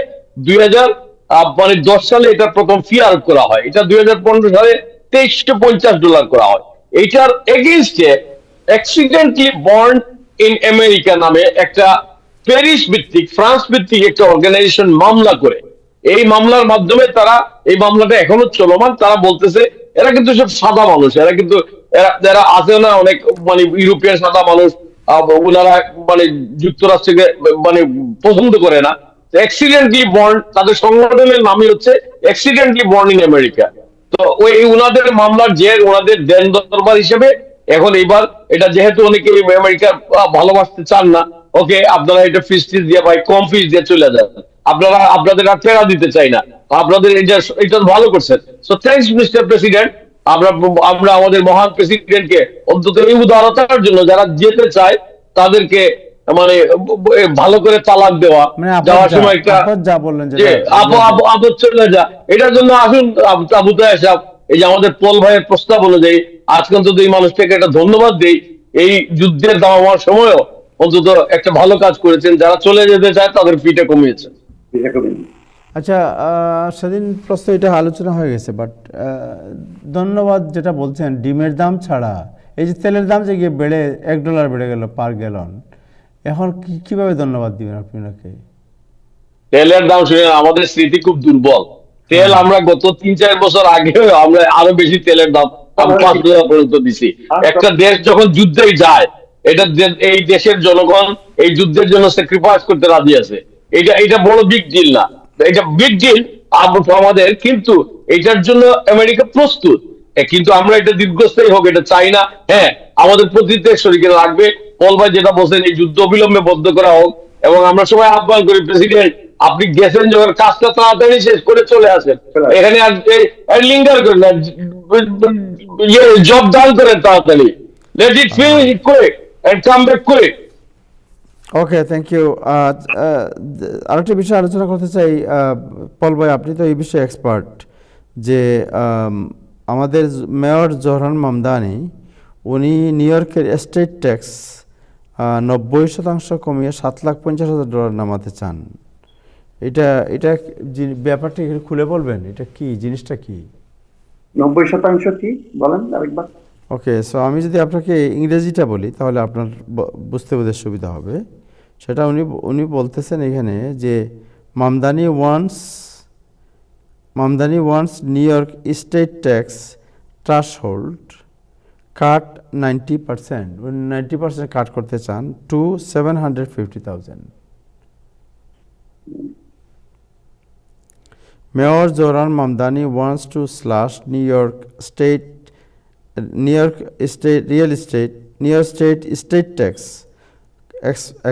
Speaker 4: 2010 সালে এটা প্রথম ফি আরোপ করা হয়। এটা 2015 সালে $2350 করা হয়। এটার এগেইনস্টে অ্যাক্সিডেন্টলি বর্ন ইন আমেরিকা নামে একটা প্যারিস ভিত্তিক, ফ্রান্স ভিত্তিক একটা অর্গানাইজেশন মামলা করে, এই মামলার মাধ্যমে তারা, এই মামলাটা এখনো চলমান, তারা বলতেছে এরা কিন্তু সব সাদা মানুষ, এরা কিন্তু এরা আছে না অনেক মানে ইউরোপিয়ান সাদা মানুষ, ওনারা মানে যুক্তরাষ্ট্রকে মানে পছন্দ করে না। অ্যাক্সিডেন্টলি বর্ন, তাদের সংগঠনের নামই হচ্ছে অ্যাক্সিডেন্টলি বর্ন ইন আমেরিকা। তো ওই উনাদের মামলার জের, ওনাদের দেন দরবার হিসেবে এখন এবার এটা যেহেতু অনেকে আমেরিকা ভালোবাসতে চান না, ওকে আপনারা এটা ফিস দিয়ে ভাই কম ফিস দিয়ে চলে যান, আপনাদের আর ফেরা দিতে চাই না, আপনাদের এটা ভালো করছেন। So thanks mister president. আমরা আমাদের মহান প্রেসিডেন্টকে অন্তত এই উদারতার জন্য যারা যেতে চায় তাদেরকে মানে ভালো করে তালাক দেওয়া, যাওয়ার সময় একটা আপদ চলে যা, এটার জন্য আসুন আবু তাহের সাহেব, এই যে আমাদের পল ভাইয়ের প্রস্তাব অনুযায়ী আজকে অন্তত এই মানুষটাকে একটা ধন্যবাদ দেই, এই যুদ্ধের দাম হওয়ার সময়ও অন্তত একটা ভালো কাজ করেছেন, যারা চলে যেতে চায় তাদের ফিটা কমিয়েছে।
Speaker 1: আচ্ছা, সেদিন প্রশ্ন এটা আলোচনা হয়ে গেছে, বাট ধন্যবাদ যেটা বলছেন ডিমের দাম ছাড়া, এই যে তেলের দাম যে গিয়ে বেড়ে $1 বেড়ে গেল পার গ্যালন, এখন কিভাবে ধন্যবাদ দিবেন আপনি ওনাকে?
Speaker 4: তেলের দাম শুনে আমাদের স্মৃতি খুব দুর্বল। তেল আমরা গত 3-4 বছর আগে আমরা আরো বেশি তেলের দাম $5 পর্যন্ত দিছি। একটা দেশ যখন যুদ্ধে যায়, এটা এই দেশের জনগণ এই যুদ্ধের জন্য স্যাক্রিফাইস করতে রাজি আছে, এটা বড় বিগ ডিল না, এটা বিগ ডিল আমাদের, কিন্তু এটার জন্য আমেরিকা প্রস্তুত, কিন্তু আমরা এটা দীর্ঘস্থায়ী হোক এটা চাই না। হ্যাঁ, আমাদের প্রতিটি শরীরে লাগবে। পল ভাই যেটা বলছেন, এই যুদ্ধ অবিলম্বে বন্ধ করা হোক, এবং আমরা সবাই আহ্বান করি প্রেসিডেন্ট আপনি গেছেন যখন, কাজটা তাড়াতাড়ি শেষ করে চলে আসেন, এখানে আর লিঙ্গার করেন না, জব ডান করেন তাড়াতাড়ি, let it finish quick and come back quick.
Speaker 1: Okay, thank you. আরেকটা বিষয় আলোচনা করতে চাই, পল ভাই আপনি তো এই বিষয়ে এক্সপার্ট, যে আমাদের মেয়র জোহরান মামদানি, উনি নিউ ইয়র্কের এস্টেট ট্যাক্স 90% কমিয়ে $7,50,000 নামাতে চান। এটা ব্যাপারটা খুলে বলবেন, এটা কি জিনিসটা কি?
Speaker 5: 90% কি বলেন আরেকবার?
Speaker 1: ওকে, সো আমি যদি আপনাকে ইংরেজিটা বলি তাহলে আপনার বুঝতে বোঝার সুবিধা হবে। সেটা উনি বলতেছেন এখানে যে Mamdani once New York state tax threshold cut 90%, 90% cut করতে চান to $750,000। Mayor Zohran Mamdani wants to slash New York State real estate estate tax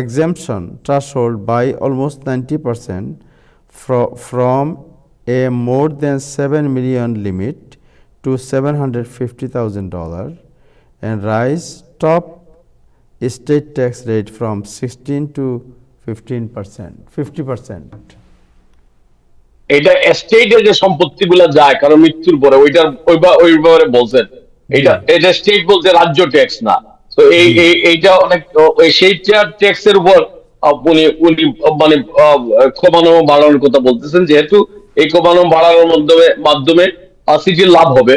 Speaker 1: exemption threshold by almost 90% from a more than 7 million limit to $750,000 and rise top state tax rate from 16 to 15%, 50%.
Speaker 4: এটা স্টেটে যে সম্পত্তিগুলো যায় কারণ মৃত্যুর পরে ওইভাবে বলছেন, এটা স্টেট বলতে রাজ্য ট্যাক্স না। তো এইটা অনেক সেই ট্যাক্স এর উপর উনি উনি মানে কমানো বাড়ানোর কথা বলতেছেন, যেহেতু এই কমানো বাড়ানোর মাধ্যমে সিটির লাভ হবে,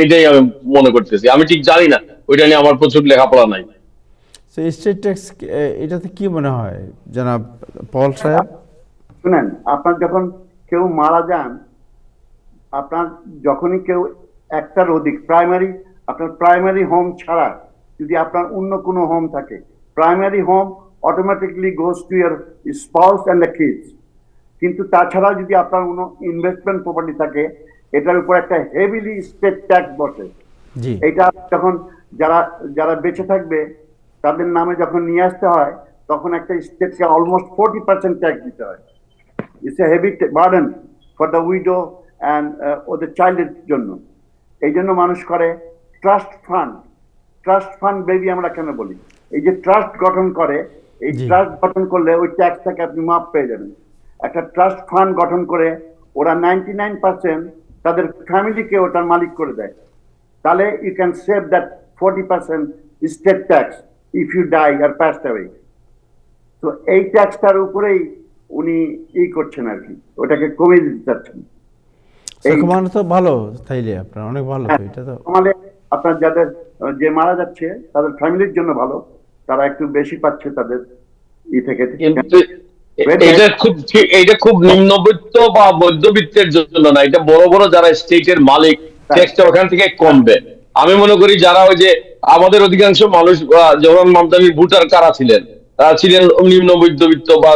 Speaker 4: এটাই আমি মনে করতেছি। আমি ঠিক জানি না, ওইটা নিয়ে আমার প্রচুর লেখাপড়া নাই।
Speaker 1: স্টেট ট্যাক্স এটাতে কি মনে হয় জনাব পল সাহেব?
Speaker 5: শুনেন, আপনার যখন কেউ মারা যান, আপনার যখনই কেউ একটার অধিক আপনার প্রাইমারি হোম ছাড়া যদি আপনার অন্য কোনো হোম থাকে, primary home automatically goes to your spouse and the kids. কিন্তু তাছাড়া যদি আপনার কোনো ইনভেস্টমেন্ট প্রপার্টি থাকে, এটার উপর একটা হেভিলি স্টেট ট্যাক্স বসে। এটা যখন যারা বেঁচে থাকবে তাদের নামে যখন নিয়ে আসতে হয়, তখন একটা স্টেটকে অলমোস্ট 40% ট্যাক্স দিতে হয়। It's a heavy burden for the widow and ওদের চাইল্ডের জন্য। এই জন্য মানুষ করে ট্রাস্ট ফান্ড বেবি আমরা কেন বলি? এই যে ট্রাস্ট গঠন করে, এই ট্রাস্ট গঠন করলে ওই ট্যাক্স থেকে আপনি মাফ পেয়ে যাবেন। একটা ট্রাস্ট ফান্ড গঠন করে ওরা 99% তাদের ফ্যামিলিকে ওটার মালিক করে দেয়। তাহলে you can save that 40% estate tax if you die আর পাস্ট অ্যাওয়ে। তো এই ট্যাক্সটার উপরেই উনি করছেন আর কি, ওটাকে কমিয়ে দিতে চাচ্ছেন।
Speaker 1: কমানো তো ভালো, তাইলে আপনার অনেক ভালো। এটা তো
Speaker 5: কমালে আপনার যাদের যে মারা যাচ্ছে তাদের ফ্যামিলির জন্য ভালো, তারা একটু বেশি পাচ্ছে তাদের থেকে।
Speaker 4: এটা খুব নিম্নবিত্ত বা মধ্যবিত্তের জন্য না, এটা বড় বড় যারা স্টেটের মালিক, ট্যাক্সটা ওখান থেকে কমবে। আমি মনে করি যারা ওই যে আমাদের অধিকাংশ মানুষ যখন মামদানির ভোটার কারা ছিলেন, তারা ছিলেন নিম্ন মধ্যবিত্ত বা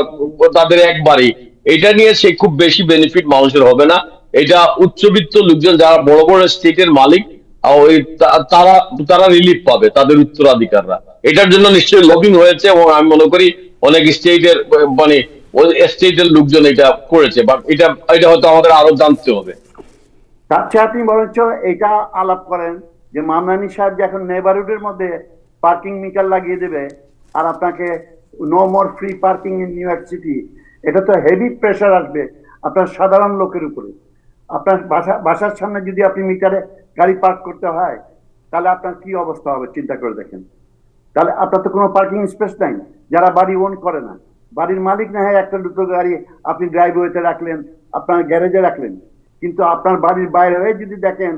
Speaker 4: তাদের একবারই, এটা নিয়ে সে খুব বেশি বেনিফিট মানুষের হবে না। এটা উচ্চবিত্ত লোকজন যারা বড় বড় স্টেটের মালিক, ওই তারা রিলিফ পাবে, তাদের উত্তরাধিকাররা। এটার জন্য নিশ্চয়ই লবিং হয়েছে এবং আমি মনে করি অনেক স্টেটের মানে স্টেটের লোকজন এটা করেছে, বাট এটা হয়তো আমাদের আরো জানতে হবে।
Speaker 5: তার চেয়ে আপনি বরঞ্চ এটা আলাপ করেন যে মামলানি সাহেব যে এখন নেবারহুডের মধ্যে পার্কিং মিটার লাগিয়ে দেবে আর আপনাকে no more free parking in New York City, এটা তো হেভি প্রেশার আসবে আপনার সাধারণ লোকের উপরে। আপনার বাসার সামনে যদি আপনি মিটারে গাড়ি পার্ক করতে হয়, তাহলে আপনার কি অবস্থা হবে চিন্তা করে দেখেন। তাহলে আপনার তো কোনো পার্কিং স্পেস নাই। যারা বাড়ি ওন করে না, বাড়ির মালিক না হয় একটা দুটো গাড়ি আপনি ড্রাইভওয়েতে রাখলেন, আপনার গ্যারেজে রাখলেন, কিন্তু আপনার বাড়ির বাইরে হয়ে যদি দেখেন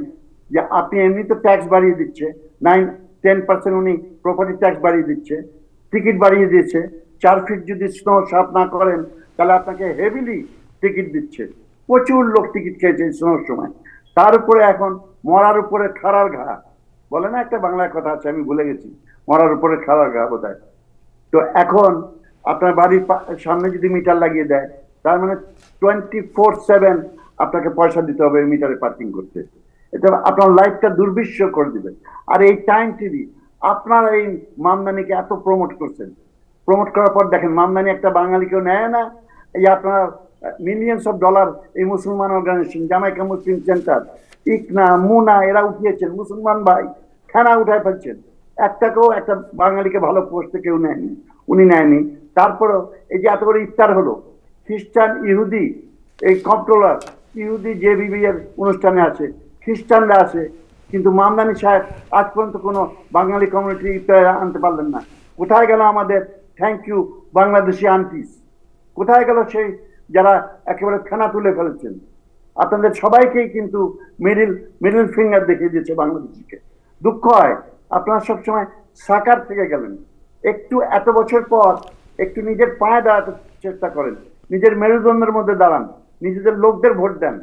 Speaker 5: যে আপনি এমনি তো ট্যাক্স বাড়িয়ে দিচ্ছে, 9-10% উনি প্রপার্টি ট্যাক্স বাড়িয়ে দিচ্ছে, টিকিট বাড়িয়ে দিয়েছে, 4 ফিট যদি স্নো সাফ না করেন তাহলে আপনাকে হেভিলি টিকিট দিচ্ছে। প্রচুর লোক টিকিট খেয়েছে স্নোর সময়। তার উপরে এখন মরার উপরে খাড়ার ঘা বলে না, একটা বাংলায় কথা আছে, আমি ভুলে গেছি, মরার উপরে খাড়ার ঘা বোধহয়। তো এখন আপনার বাড়ির সামনে যদি মিটার লাগিয়ে দেয়, তার মানে 24/7 আপনাকে পয়সা দিতে হবে মিটারে পার্কিং করতে। এটা আপনার লাইফটা দুর্বিষহ করে দিবে। আর এই টাইম টিভি আপনার এই মামদানিকে এত প্রমোট করছেন, প্রমোট করার পর দেখেন মামদানি একটা বাঙালিকেও নেয় না। এই আপনার মিলিয়ন্স অফ ডলার এই মুসলমান organisation, Jamaica Muslim centre, IQNA, মুনা, এরা উঠিয়েছেন, মুসলমান ভাই খানা উঠায় ফেলছেন। একটাকেও একটা বাঙালিকে ভালো পোস্টে কেউ নেয়নি, উনি নেয়নি। তারপরেও এই যে এত বড় ইফতার হলো, খ্রিস্টান ইহুদি এই কন্ট্রোলার ইহুদি যে বিবিএর অনুষ্ঠানে আছে, খ্রিস্টানরা আছে, কিন্তু মামদানি সাহেব আজ পর্যন্ত কোনো বাঙালি কমিউনিটি ইফতারে আনতে পারলেন না। কোথায় গেল আমাদের থ্যাংক ইউ বাংলাদেশি আন্টিস? কোথায় গেল সেই যারা একেবারে খানা তুলে ফেলেছেন? আপনাদের সবাইকেই কিন্তু মিডল ফিঙ্গার দেখিয়ে দিয়েছে বাংলাদেশিকে। দুঃখ হয় আপনারা সবসময় সাকার থেকে গেলেন। একটু এত বছর পর একটু নিজের পায়ে দাঁড়াতে চেষ্টা করেন, নিজের মেরুদণ্ডের মধ্যে দাঁড়ান, নিজেদের লোকদের ভোট দেন।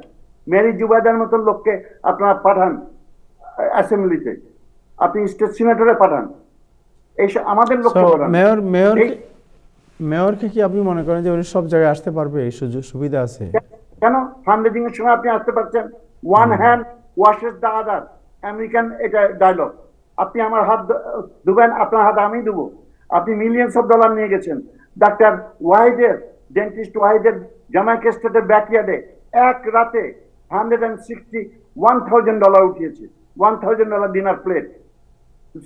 Speaker 5: মেরি জুবাইদার মতো লোককে আপনারা পাঠান অ্যাসেম্বলিতে, আপনি স্টেট সিনেটরে পাঠান, এই আমাদের লোককে পাঠান।
Speaker 1: মেয়রকে কি আপনি মনে করেন যে উনি সব জায়গায় আসতে পারবে? এই সুযোগ সুবিধা আছে
Speaker 5: কেন? ফান্ডরেজিং এর সময় আপনি আসতে পারছেন। One hand washes the other, American এটা ডায়লগ। আপনি আমার হাত ধুবেন, আপনার হাত আমি দেবো। আপনি মিলিয়ন্স অফ ডলার নিয়ে গেছেন। ডাক্তার ওয়াহিদের, ডেন্টিস্ট ওয়াহিদের জামাইকা স্টেটের ব্যাকইয়ার্ডে এক রাতে $161,000 উঠিয়েছে। $1,000 ডিনার প্লেট,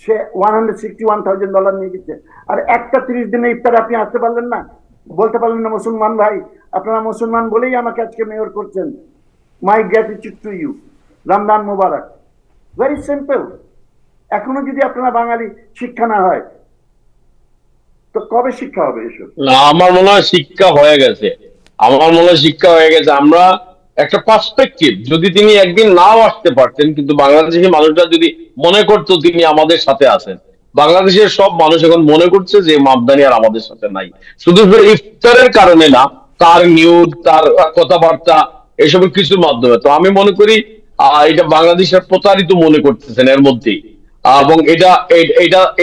Speaker 5: সে $161,000 নিয়ে গেছে। আর একটা 30 দিনে ইফতারে আপনি আসতে পারলেন না, বলতে পারলেন না মুসলমান ভাই আপনারা মুসলমান বলেই আমাকে আজকে মেয়র করছেন, my gratitude to you, Ramzan মুবারক। Very simple. এখনো যদি আপনারা বাঙালি শিক্ষা না হয় তো কবে শিক্ষা হবে এসব?
Speaker 4: না, আমার মনে হয় শিক্ষা হয়ে গেছে। আমরা একটা পার্সপেক্টিভ, যদি তিনি একদিন নাও আসতে পারতেন, কিন্তু বাংলাদেশের মানুষরা যদি মনে করতো তিনি আমাদের সাথে আছেন, বাংলাদেশের সব মানুষ এখন মনে করছে যে মামদানি আর আমাদের সাথে নাই। শুধু ইফতারের কারণে না, তার নিউজ, তার কথাবার্তা, এসবের কিছুর মাধ্যমে। তো আমি মনে করি এটা বাংলাদেশের প্রতারিত মনে করতেছেন এর মধ্যেই। এবং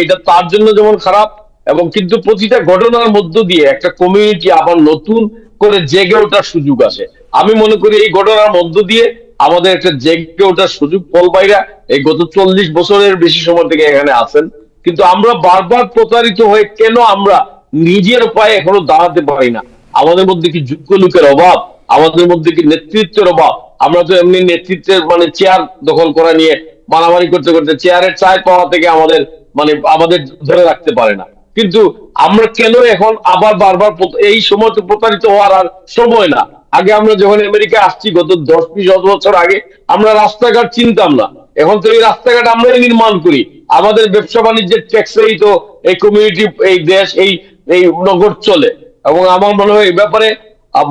Speaker 4: এটা তার জন্য যেমন খারাপ, এবং কিন্তু প্রতিটা ঘটনার মধ্য দিয়ে একটা কমিউনিটি আবার নতুন করে জেগে ওঠার সুযোগ আসে। আমি মনে করি এই ঘটনার মধ্য দিয়ে আমাদের একটা জেগে ওঠার সুযোগ। পল ভাইরা এই গত 40 বছরের বেশি সময় থেকে এখানে আছেন, কিন্তু আমরা বারবার প্রতারিত হয়ে কেন আমরা নিজের পায়ে এখনো দাঁড়াতে পারি না? আমাদের মধ্যে কি যোগ্য লোকের অভাব? আমাদের মধ্যে কি নেতৃত্বের অভাব? আমরা তো এমনি নেতৃত্বের চেয়ার দখল করা নিয়ে মারামারি করতে করতে চেয়ারের চায় পাওয়া থেকে আমাদের ধরে রাখতে পারে না। কিন্তু আমরা কেন এখন আবার বারবার এই সময় তো প্রতারিত হওয়ার আর সময় না। আগে আমরা যখন আমেরিকা আসছি গত 10-20 বছর আগে, আমরা রাস্তাঘাট চিনতাম না। এখন তো এই রাস্তাঘাট আমরাই নির্মাণ করি। আমাদের ব্যবসা বাণিজ্যের ট্যাক্সেই তো এই কমিউনিটি, এই দেশ, এই নগর চলে। এবং আমার মনে হয় এই ব্যাপারে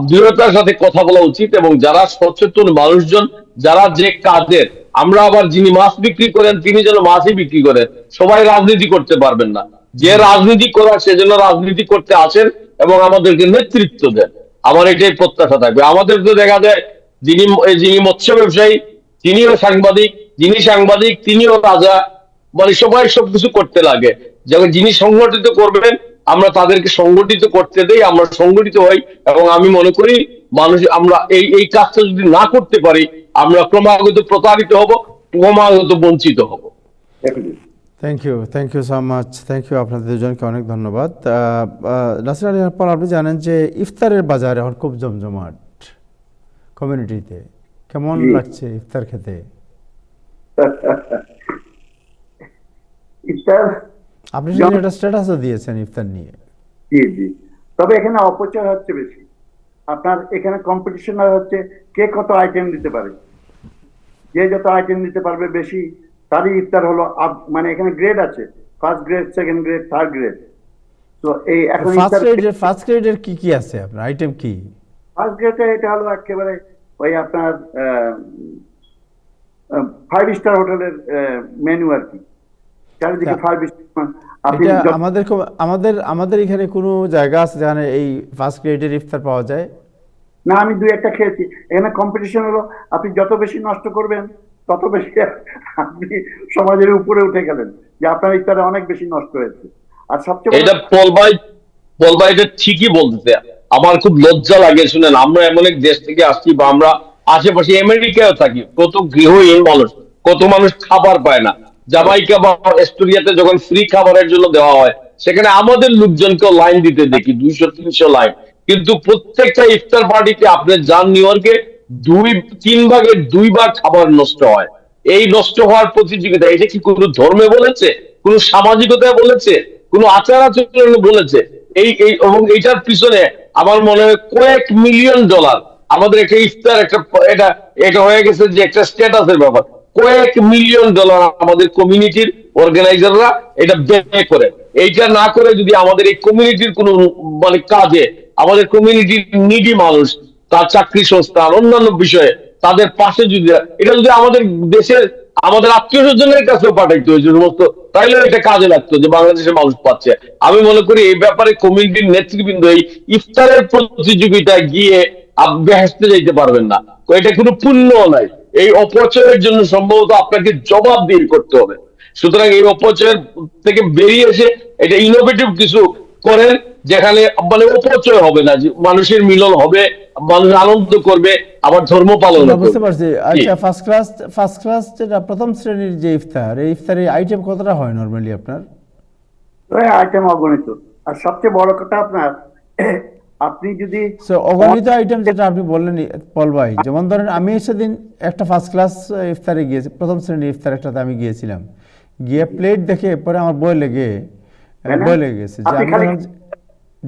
Speaker 4: দৃঢ়তার সাথে কথা বলা উচিত। এবং যারা সচেতন মানুষজন, যারা যে কাজের, আমরা আবার যিনি মাছ বিক্রি করেন তিনি যেন মাছই বিক্রি করেন। সবাই রাজনীতি করতে পারবেন না। যে রাজনীতি করার সে যেন রাজনীতি করতে আসেন এবং আমাদেরকে নেতৃত্ব দেন। আমার এটাই প্রত্যাশা থাকবে। আমাদের তো দেখা যায় যিনি মৎস্য ব্যবসায়ী তিনিও সাংবাদিক, যিনি সাংবাদিক তিনিও রাজা, সবাই সবকিছু করতে লাগে। যখন যিনি সংগঠিত করবেন আমরা তাদেরকে সংগঠিত করতে দেই, আমরা সংগঠিত হই। এবং আমি মনে করি আমরা এই কাজটা যদি না করতে পারি, আমরা ক্রমাগত প্রতারিত হব, ক্রমাগত বঞ্চিত হব।
Speaker 1: Thank you so much. Thank you আপনাদের দুজনকে অনেক ধন্যবাদ। নাসির আলী আপনি জানেন যে ইফতারের বাজার এখন খুব জমজমাট কমিউনিটিতে। কেমন লাগছে ইফতার খেতে?
Speaker 5: ইফতার
Speaker 1: আপনি সেদিন একটা স্ট্যাটাসও দিয়েছেন ইফতার নিয়ে।
Speaker 5: জি, তবে এখানে অপচয় হচ্ছে বেশি। আপনার এখানে কম্পিটিশন হচ্ছে কে কত আইটেম দিতে পারে। যে যত আইটেম দিতে পারবে বেশি, তারই ইফতার হলো। এখানে গ্রেড আছে, first grade, second grade, third grade. তো এই এখন
Speaker 1: ফার্স্ট গ্রেডের কি আছে আপনার আইটেম কি?
Speaker 5: ফার্স্ট গ্রেডে এটা হলো একেবারে ওই আপনার 5 স্টার হোটেলের মেনু আর কি। চারিদিকে 5 স্টার।
Speaker 1: আমাদের এখানে কোনো জায়গা আছে যেখানে এই ফার্স্ট গ্রেডের ইফতার পাওয়া যায়
Speaker 5: না? আমি 2-1টা খেয়েছি। এখানে কম্পিটিশন হলো আপনি যত বেশি নষ্ট করবেন তত বেশি আপনি সমাজের উপরে উঠে গেলেন, যে আপনার ইফতারে অনেক বেশি নষ্ট হয়েছে। আর সবচেয়ে
Speaker 4: এটা পল ভাই এটা ঠিকই বলতেছে। আমার খুব লজ্জা লাগে শুনেন, আমরা এমন এক দেশ থেকে আসছি, বা আমরা আশেপাশে আমেরিকায় থাকি, কত গৃহহীন মানুষ, কত মানুষ খাবার পায় না। জামাইকা বা অস্ট্রেলিয়াতে যখন ফ্রি খাবারের জন্য দেওয়া হয়, সেখানে আমাদের লোকজনকে লাইন দিতে দেখি 200-300 লাইন। কিন্তু প্রত্যেকটা ইফতার পার্টিতে আপনি যান নিউ ইয়র্কে, 2-3 ভাগের 2 ভাগ খাবার নষ্ট হয়। এই নষ্ট হওয়ার প্রতিযোগিতা, এটা কি কোনো ধর্মে বলেছে, কোনো সামাজিকতায় বলেছে, কোনো আচার আচরণে বলেছে? এবং এইটার পিছনে আমার মনে হয় কয়েক মিলিয়ন ডলার আমাদের একটা ইফতার এটা হয়ে গেছে যে একটা স্ট্যাটাসের ব্যাপার। কয়েক মিলিয়ন ডলার আমাদের কমিউনিটির অর্গানাইজাররা এটা ব্যয় করে। এইটা না করে যদি আমাদের এই কমিউনিটির কোনো কাজে, আমাদের কমিউনিটির নিডি মানুষ, তার চাকরি সংস্থান, অন্যান্য বিষয়ে তাদের পাশে যদি এটা যদি আমাদের দেশের আমাদের আত্মীয় স্বজনের কাছেও পাঠাইতে হয়েছে সমস্ত, তাইলে এটা কাজে লাগতো যে বাংলাদেশের মানুষ পাচ্ছে। আমি মনে করি এই ব্যাপারে কমিউনিটির নেতৃবৃন্দ এই ইফতারের প্রতিযোগিতায় গিয়ে বেহেশতে যেতে পারবেন না। এটা কোনো পুণ্য নাই। এই অপচয়ের জন্য সম্ভবত আপনাকে জবাবদিহি করতে হবে। সুতরাং এই অপচয়ের থেকে বেরিয়ে এসে এটা ইনোভেটিভ কিছু করেন, যেখানে অপচয় হবে না, যে মানুষের মিলন হবে, মানুষ আনন্দ করবে, আবার ধর্ম পালন করবে।
Speaker 1: বুঝতে পারছি। আচ্ছা, ফার্স্ট ক্লাস যেটা প্রথম শ্রেণীর যে ইফতার, এই ইফতারের আইটেম কতটা হয় নরমালি আপনার?
Speaker 5: ওই আইটেম অগণিত। আর সবচেয়ে বড় কথা আপনার, আপনি যদি
Speaker 1: সো অগণিত আইটেম যেটা আপনি বললেন পল ভাই, যেমন ধরেন আমি সেদিন একটা ফার্স্ট ক্লাস ইফতারে গিয়েছি, প্রথম শ্রেণীর ইফতার একটাতে আমি গিয়েছিলাম, গিয়ে প্লেট দেখে পরে আমার বই লেগে গেছে যে
Speaker 5: আপনি
Speaker 1: আমি
Speaker 5: খালি
Speaker 1: ধরলাম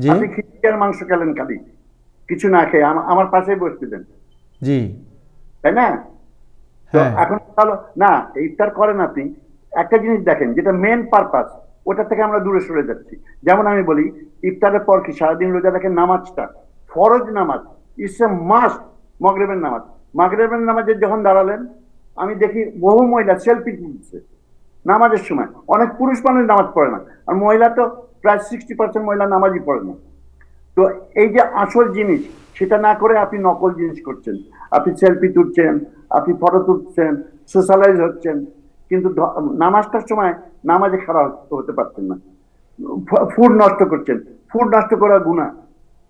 Speaker 1: জি
Speaker 5: আপনি খিচুড়ি আর মাংস খেলেন খালি, কিছু না খেয়ে আমার পাশেই বসতেছেন,
Speaker 1: জি
Speaker 5: তাই না? তো
Speaker 1: হ্যাঁ
Speaker 5: এখন তাহলে না, ইফতার করেন আপনি, একটা জিনিস দেখেন যেটা মেন পারপাস, ওটা থেকে আমরা দূরে সরে যাচ্ছি। যেমন আমি বলি, ইফতারের পর কি সারাদিন রোজা রাখেন, নামাজটা ফরজ নামাজ, ইটস এ মাস্ট। মাগরিবের নামাজ, মাগরিবের নামাজে যখন দাঁড়ালেন, আমি দেখি বহু মহিলা সেলফি তুলছে নামাজের সময়। অনেক পুরুষ মানুষ নামাজ পড়ে না, আর মহিলা তো প্রায় 60% মহিলা নামাজই পড়ে না। তো এই যে আসল জিনিস, সেটা না করে আপনি নকল জিনিস করছেন, আপনি সেলফি তুলছেন, আপনি ফটো তুলছেন, সোশ্যালাইজ হচ্ছেন, কিন্তু নামাজটার সময় নামাজে খারাপ হতে পারছেন না। ফুড নষ্ট করছেন, ফুড নষ্ট করা গুনাহ,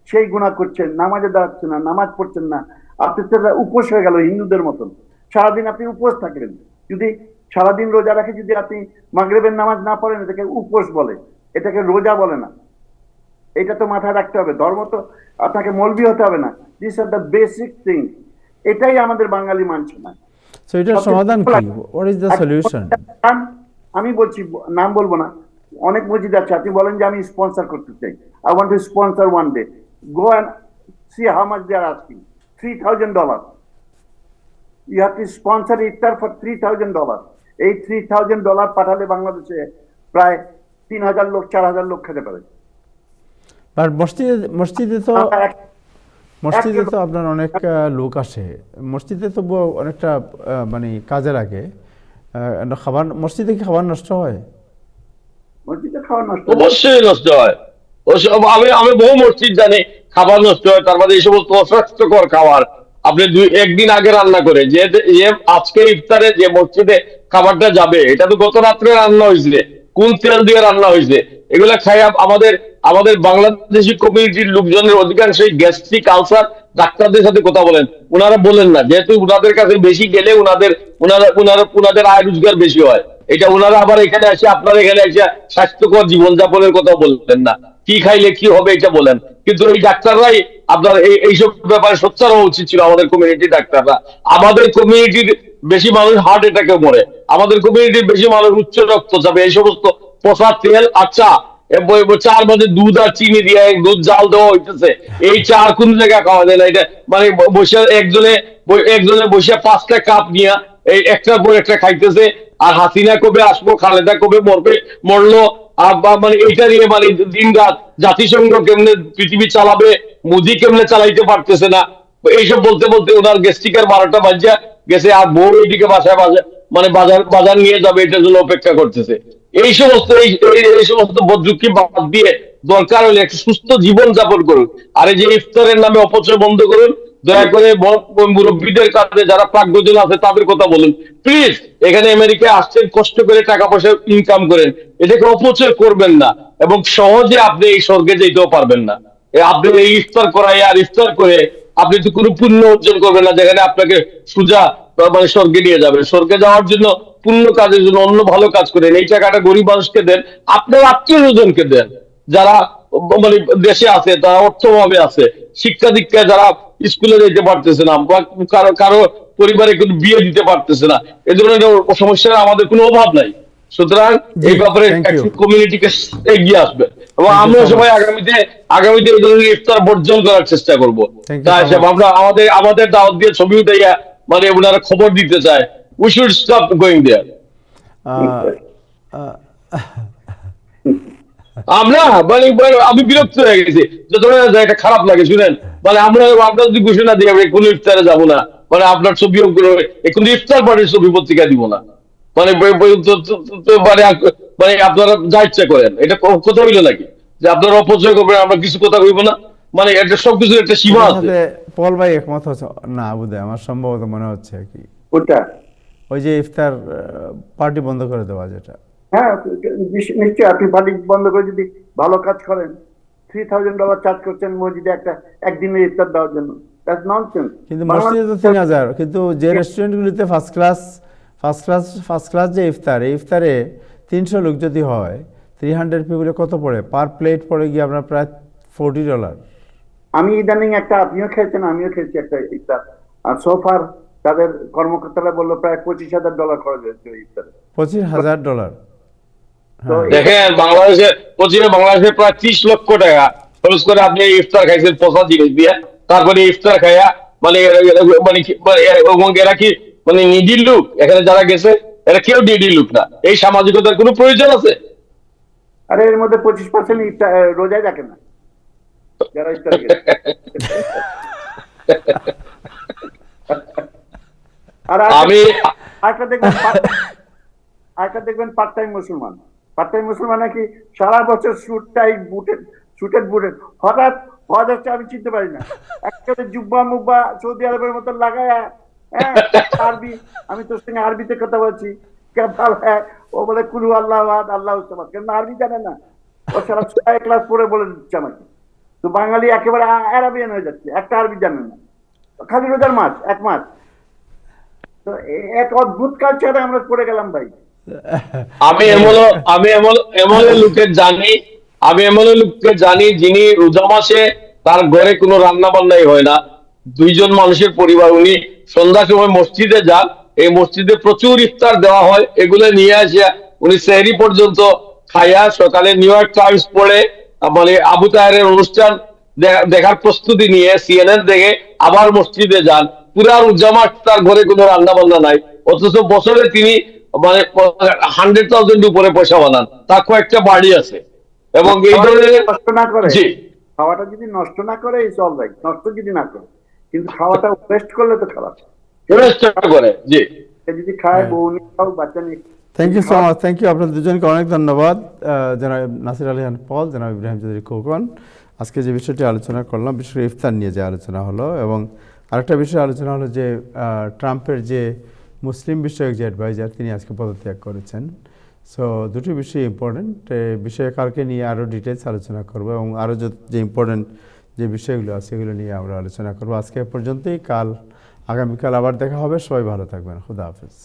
Speaker 5: সেই গুনাহ করছেন, নামাজে দাঁড়াচ্ছেন না, নামাজ পড়ছেন না। আপনি তো উপোস হয়ে গেল হিন্দুদের মতন, সারাদিন আপনি উপোস থাকলেন। যদি সারাদিন রোজা রাখে যদি আপনি মাগরিবের নামাজ না পড়েন, এটাকে উপোস বলে, এটাকে রোজা বলে না। এটা তো মাথায় রাখতে হবে। ধর্ম তো আপনাকে মৌলবি হতে হবে না। This are the basic thing. এটাই আমাদের বাঙালি মানছে না।
Speaker 1: সো এটার সমাধান কি, হোয়াট ইজ দ্য সলিউশন?
Speaker 5: আমি বলছি, নাম বলবো না, অনেক মসজিদ আছে, আপনি বলেন যে আমি স্পন্সর করতে চাই, I want to sponsor one day, go and see how much they are asking, $3,000। You have to sponsor ইফতার ফর $3,000। এই $3,000 পাঠালে বাংলাদেশে প্রায় 3,000 লোক, 4,000 লোক খেতে পারে।
Speaker 1: আর মসজিদে তো আপনার অনেক লোক আসে, মসজিদে তো অনেকটা মানে কাজে লাগে, খাবার মসজিদে কি খাবার নষ্ট হয়?
Speaker 5: মসজিদে খাওয়া নষ্ট,
Speaker 4: অবশ্যই নষ্ট হয়। আমি বহু মসজিদ জানি খাবার নষ্ট হয়, তার মধ্যে এই সমস্ত অস্বাস্থ্যকর খাবার আপনি একদিন আগে রান্না করে যে আজকে ইফতারে যে মসজিদে খাবারটা যাবে, এটা তো গত রাত্রে রান্না হয়েছে, কোন তেল দিয়ে রান্না হয়েছে, এগুলা খাই আমাদের আমাদের বাংলাদেশি কমিউনিটির লোকজনের অধিকাংশই গ্যাস্ট্রিক আলসার। ডাক্তারদের সাথে কথা বলেন, ওনারা বলেন না, যেহেতু ওনাদের কাছে বেশি গেলে ওনাদের আয় রোজগার বেশি হয়। এটা ওনারা আবার এখানে আসে, আপনার এখানে এসে স্বাস্থ্যকর জীবনযাপনের কথা বলতেন না, কি খাইলে কি হবে এটা বলেন। কিন্তু এই ডাক্তাররাই আপনার এইসব ব্যাপারে সোচ্চার হওয়া উচিত ছিল। আমাদের কমিউনিটির ডাক্তাররা, আমাদের কমিউনিটির বেশি মানুষ হার্ট অ্যাটাকে মরে, আমাদের কমিউনিটির বেশি মানুষ উচ্চ রক্তচাপে, এই সমস্ত পচা তেল। আচ্ছা, চার মধ্যে দুধ আর চিনি দিয়ে দুধ জাল দেওয়া হইতেছে, এই চা কোন জায়গায় খাওয়া যায় না। এটা মানে বসে একজনে বসে 5টা কাপ নিয়ে এই একটার পর একটা খাইতেছে। আর হাসিনা কবে আসবো, খালেদা কবে মরলো, মানে এটা নিয়ে মানে দিন রাত জাতিসংঘ কেমনে পৃথিবী চালাবে, মোদি কেমনে চালাইতে পারতেছে না, এইসব বলতে বলতে ওনার গ্যাস্ট্রিকের 12টা বাজা গেছে, আর বউ এইদিকে বাসায় মানে বাজার নিয়ে যাবে, এটার জন্য অপেক্ষা করতেছে। এই সমস্ত বদযুক্তি বাদ দিয়ে দরকার হলে একটা সুস্থ জীবন যাপন করুন। আর এই যে ইফতারের নামে অপচয় বন্ধ করুন। দয়া করে মুরব্বীদের কাছে যারা প্রাজ্ঞজন আছে তাদের কথা বলুন প্লিজ। এখানে আমেরিকায় আসছেন, কষ্ট করে টাকা পয়সা ইনকাম করেন, এটাকে অপচয় করবেন না। এবং সহজে আপনি এই স্বর্গে যেতেও পারবেন না। আপনি এই ইফতার করাই আর ইফতার করে আপনি তো কোনো পুণ্য অর্জন করবেন না, যেখানে আপনাকে সোজা মানে স্বর্গে নিয়ে যাবে। স্বর্গে যাওয়ার জন্য, পুণ্য কাজের জন্য অন্য ভালো কাজ করেন, এই টাকাটা গরিব মানুষকে দেন, আপনার আত্মীয় স্বজনকে দেন যারা মানে দেশে আছে, তারা অর্থভাবে আছে, শিক্ষা দীক্ষায় যারা স্কুলে যেতে পারতেছে না, বা কারো পরিবারে কোনো বিয়ে দিতে পারতেছে না, এ ধরনের সমস্যার আমাদের কোনো অভাব নাই। সুতরাং এই ব্যাপারে কমিউনিটিকে এগিয়ে আসবে, এবং আমরা সবাই আগামীতে এই ধরনের ইফতার বর্জন করার চেষ্টা করবো। আমরা আমাদের দাওয়াত দিয়ে ছবি উঠাইয়া মানে ওনারা খবর দিতে চায়, we should stop going there. আমরা মানে আমি বিরক্ত হয়ে গেছি, যতটা এটা খারাপ লাগে শুনেন। মানে আমরা যদি ঘোষণা দিই আমি কোনো ইফতারে যাবো না, মানে আপনার ছবি কোনো ইফতার পার্টির ছবি পত্রিকা দিব না, মানে মানে আপনারা যা ইচ্ছা করেন, এটা কথা হইলো নাকি যে আপনারা অপচয় করবেন, আমরা কিছু কথা কইব না? মানে এটা সবকিছু একটা সীমা আছে।
Speaker 1: পল ভাই একমত হচ্ছে না বোধহয়, আমার সম্ভবত মনে হচ্ছে আর কি,
Speaker 5: ওটা
Speaker 1: ওই যে ইফতার পার্টি বন্ধ করে দেওয়া যেটা।
Speaker 5: হ্যাঁ, নিশ্চয়ই আপনি পার্টি বন্ধ করে যদি ভালো কাজ করেন, $3,000 চার্জ করছেন মসজিদে একদিনের ইফতার দেওয়ার জন্য, দ্যাটস ননসেন্স।
Speaker 1: কিন্তু মসজিদে তো 3,000, কিন্তু যে রেস্টুরেন্টগুলিতে ফার্স্ট ক্লাস যে ইফতার, এই ইফতারে 300 লোক যদি হয়, 300 পিপলে কত পড়ে? পার প্লেট পড়ে গিয়ে আপনার প্রায় $40।
Speaker 5: আমি ইদানিং একটা, আপনিও খেয়েছেন আমিও খেয়েছি একটা ইফতার, আর সোফার তাদের কর্মকর্তারা বললো প্রায় $25,000 খরচ হয়েছে ওই ইফতারে।
Speaker 1: $25,000।
Speaker 5: তো
Speaker 4: দেখেন বাংলাদেশে প্রায় 30 লক্ষ টাকা খরচ করে আপনি ইফতার খাইছেন পচা জিনিস দিয়ে, তারপরে ইফতার খাইয়া মানে এরা কি মানে নিডির লোক? এখানে যারা গেছে এরা কেউ নিডির লোক না। এই সামাজিকতার কোনো প্রয়োজন আছে?
Speaker 5: আরে এর মধ্যে 25% ইফতার রোজায় রাখে না যারা ইফতার খেয়ে। আর
Speaker 4: আমি
Speaker 5: আরেকটা দেখবেন পার্ট টাইম মুসলমান নাকি সারা বছর সুটেড বুটেড, হঠাৎ হজ হচ্ছে আমি চিনতে পারি না, একেবারে জুব্বা মুব্বা সৌদি আরবের মতো লাগায়া, হ্যাঁ আরবি, আমি তোর সঙ্গে আরবিতে কথা বলছি, ও বলে কুলু আল্লাহ আল্লাহ কেন আরবি জানে না, ও সারা 6 ক্লাস পড়ে বলে দিচ্ছে আমাকে। তো বাঙালি একেবারে আরাবিয়ান হয়ে যাচ্ছে, একটা আরবি জানে না, খালি রোজার মাস 1 মাস। তো এক অদ্ভুত কালচারে আমরা পড়ে গেলাম ভাই।
Speaker 4: আমি এমন লোককে জানি যিনি রোজা মাসে তার ঘরে কোনো রান্না বান্নাই হয় না, 2 জন মানুষের পরিবার, উনি সন্ধ্যার সময় মসজিদে যান, এই মসজিদে প্রচুর ইফতার দেওয়া হয়, এগুলো নিয়ে আসে উনি সেহরি পর্যন্ত খাইয়া সকালে নিউ ইয়র্ক টাইমস পড়ে মানে আবু তাহেরের অনুষ্ঠান দেখার প্রস্তুতি নিয়ে CNN দেখে আবার মসজিদে যান। পুরা রোজা মাস তার ঘরে কোনো রান্না বান্না নাই, অথচ বছরে তিনি মানে 100,000 উপরে পয়সা বানান, তার কয়েকটা বাড়ি আছে। এবং এই ধরনের
Speaker 5: নষ্ট না করে,
Speaker 4: জি
Speaker 5: খাওয়াটা যদি নষ্ট না করে চল ভাই, নষ্ট যদি না করে, কিন্তু খাওয়াটা ওয়েস্ট করলে তো খারাপ।
Speaker 4: করে জি
Speaker 5: যদি খায় বউ নিয়ে খাও, বাচ্চা নিয়ে।
Speaker 1: Thank you so much, thank you আপনাদের দুজনকে অনেক ধন্যবাদ। জনাব নাসির আলী খান পল, জনাব ইব্রাহিম চৌধুরী খোকন। আজকে যে বিষয়টি আলোচনা করলাম, বিশেষ করে ইফতার নিয়ে যে আলোচনা হলো, এবং আরেকটা বিষয় আলোচনা হলো যে ট্রাম্পের যে মুসলিম বিষয়ক যে অ্যাডভাইজার, তিনি আজকে পদত্যাগ করেছেন। সো দুটি বিষয় ইম্পর্টেন্ট বিষয়ে কালকে নিয়ে আরও ডিটেলস আলোচনা করবো, এবং আরও যে ইম্পর্টেন্ট যে বিষয়গুলো আছে সেগুলো নিয়ে আমরা আলোচনা করবো। আজকে পর্যন্তই, আগামীকাল আবার দেখা হবে। সবাই ভালো থাকবেন। খুদা হাফেজ।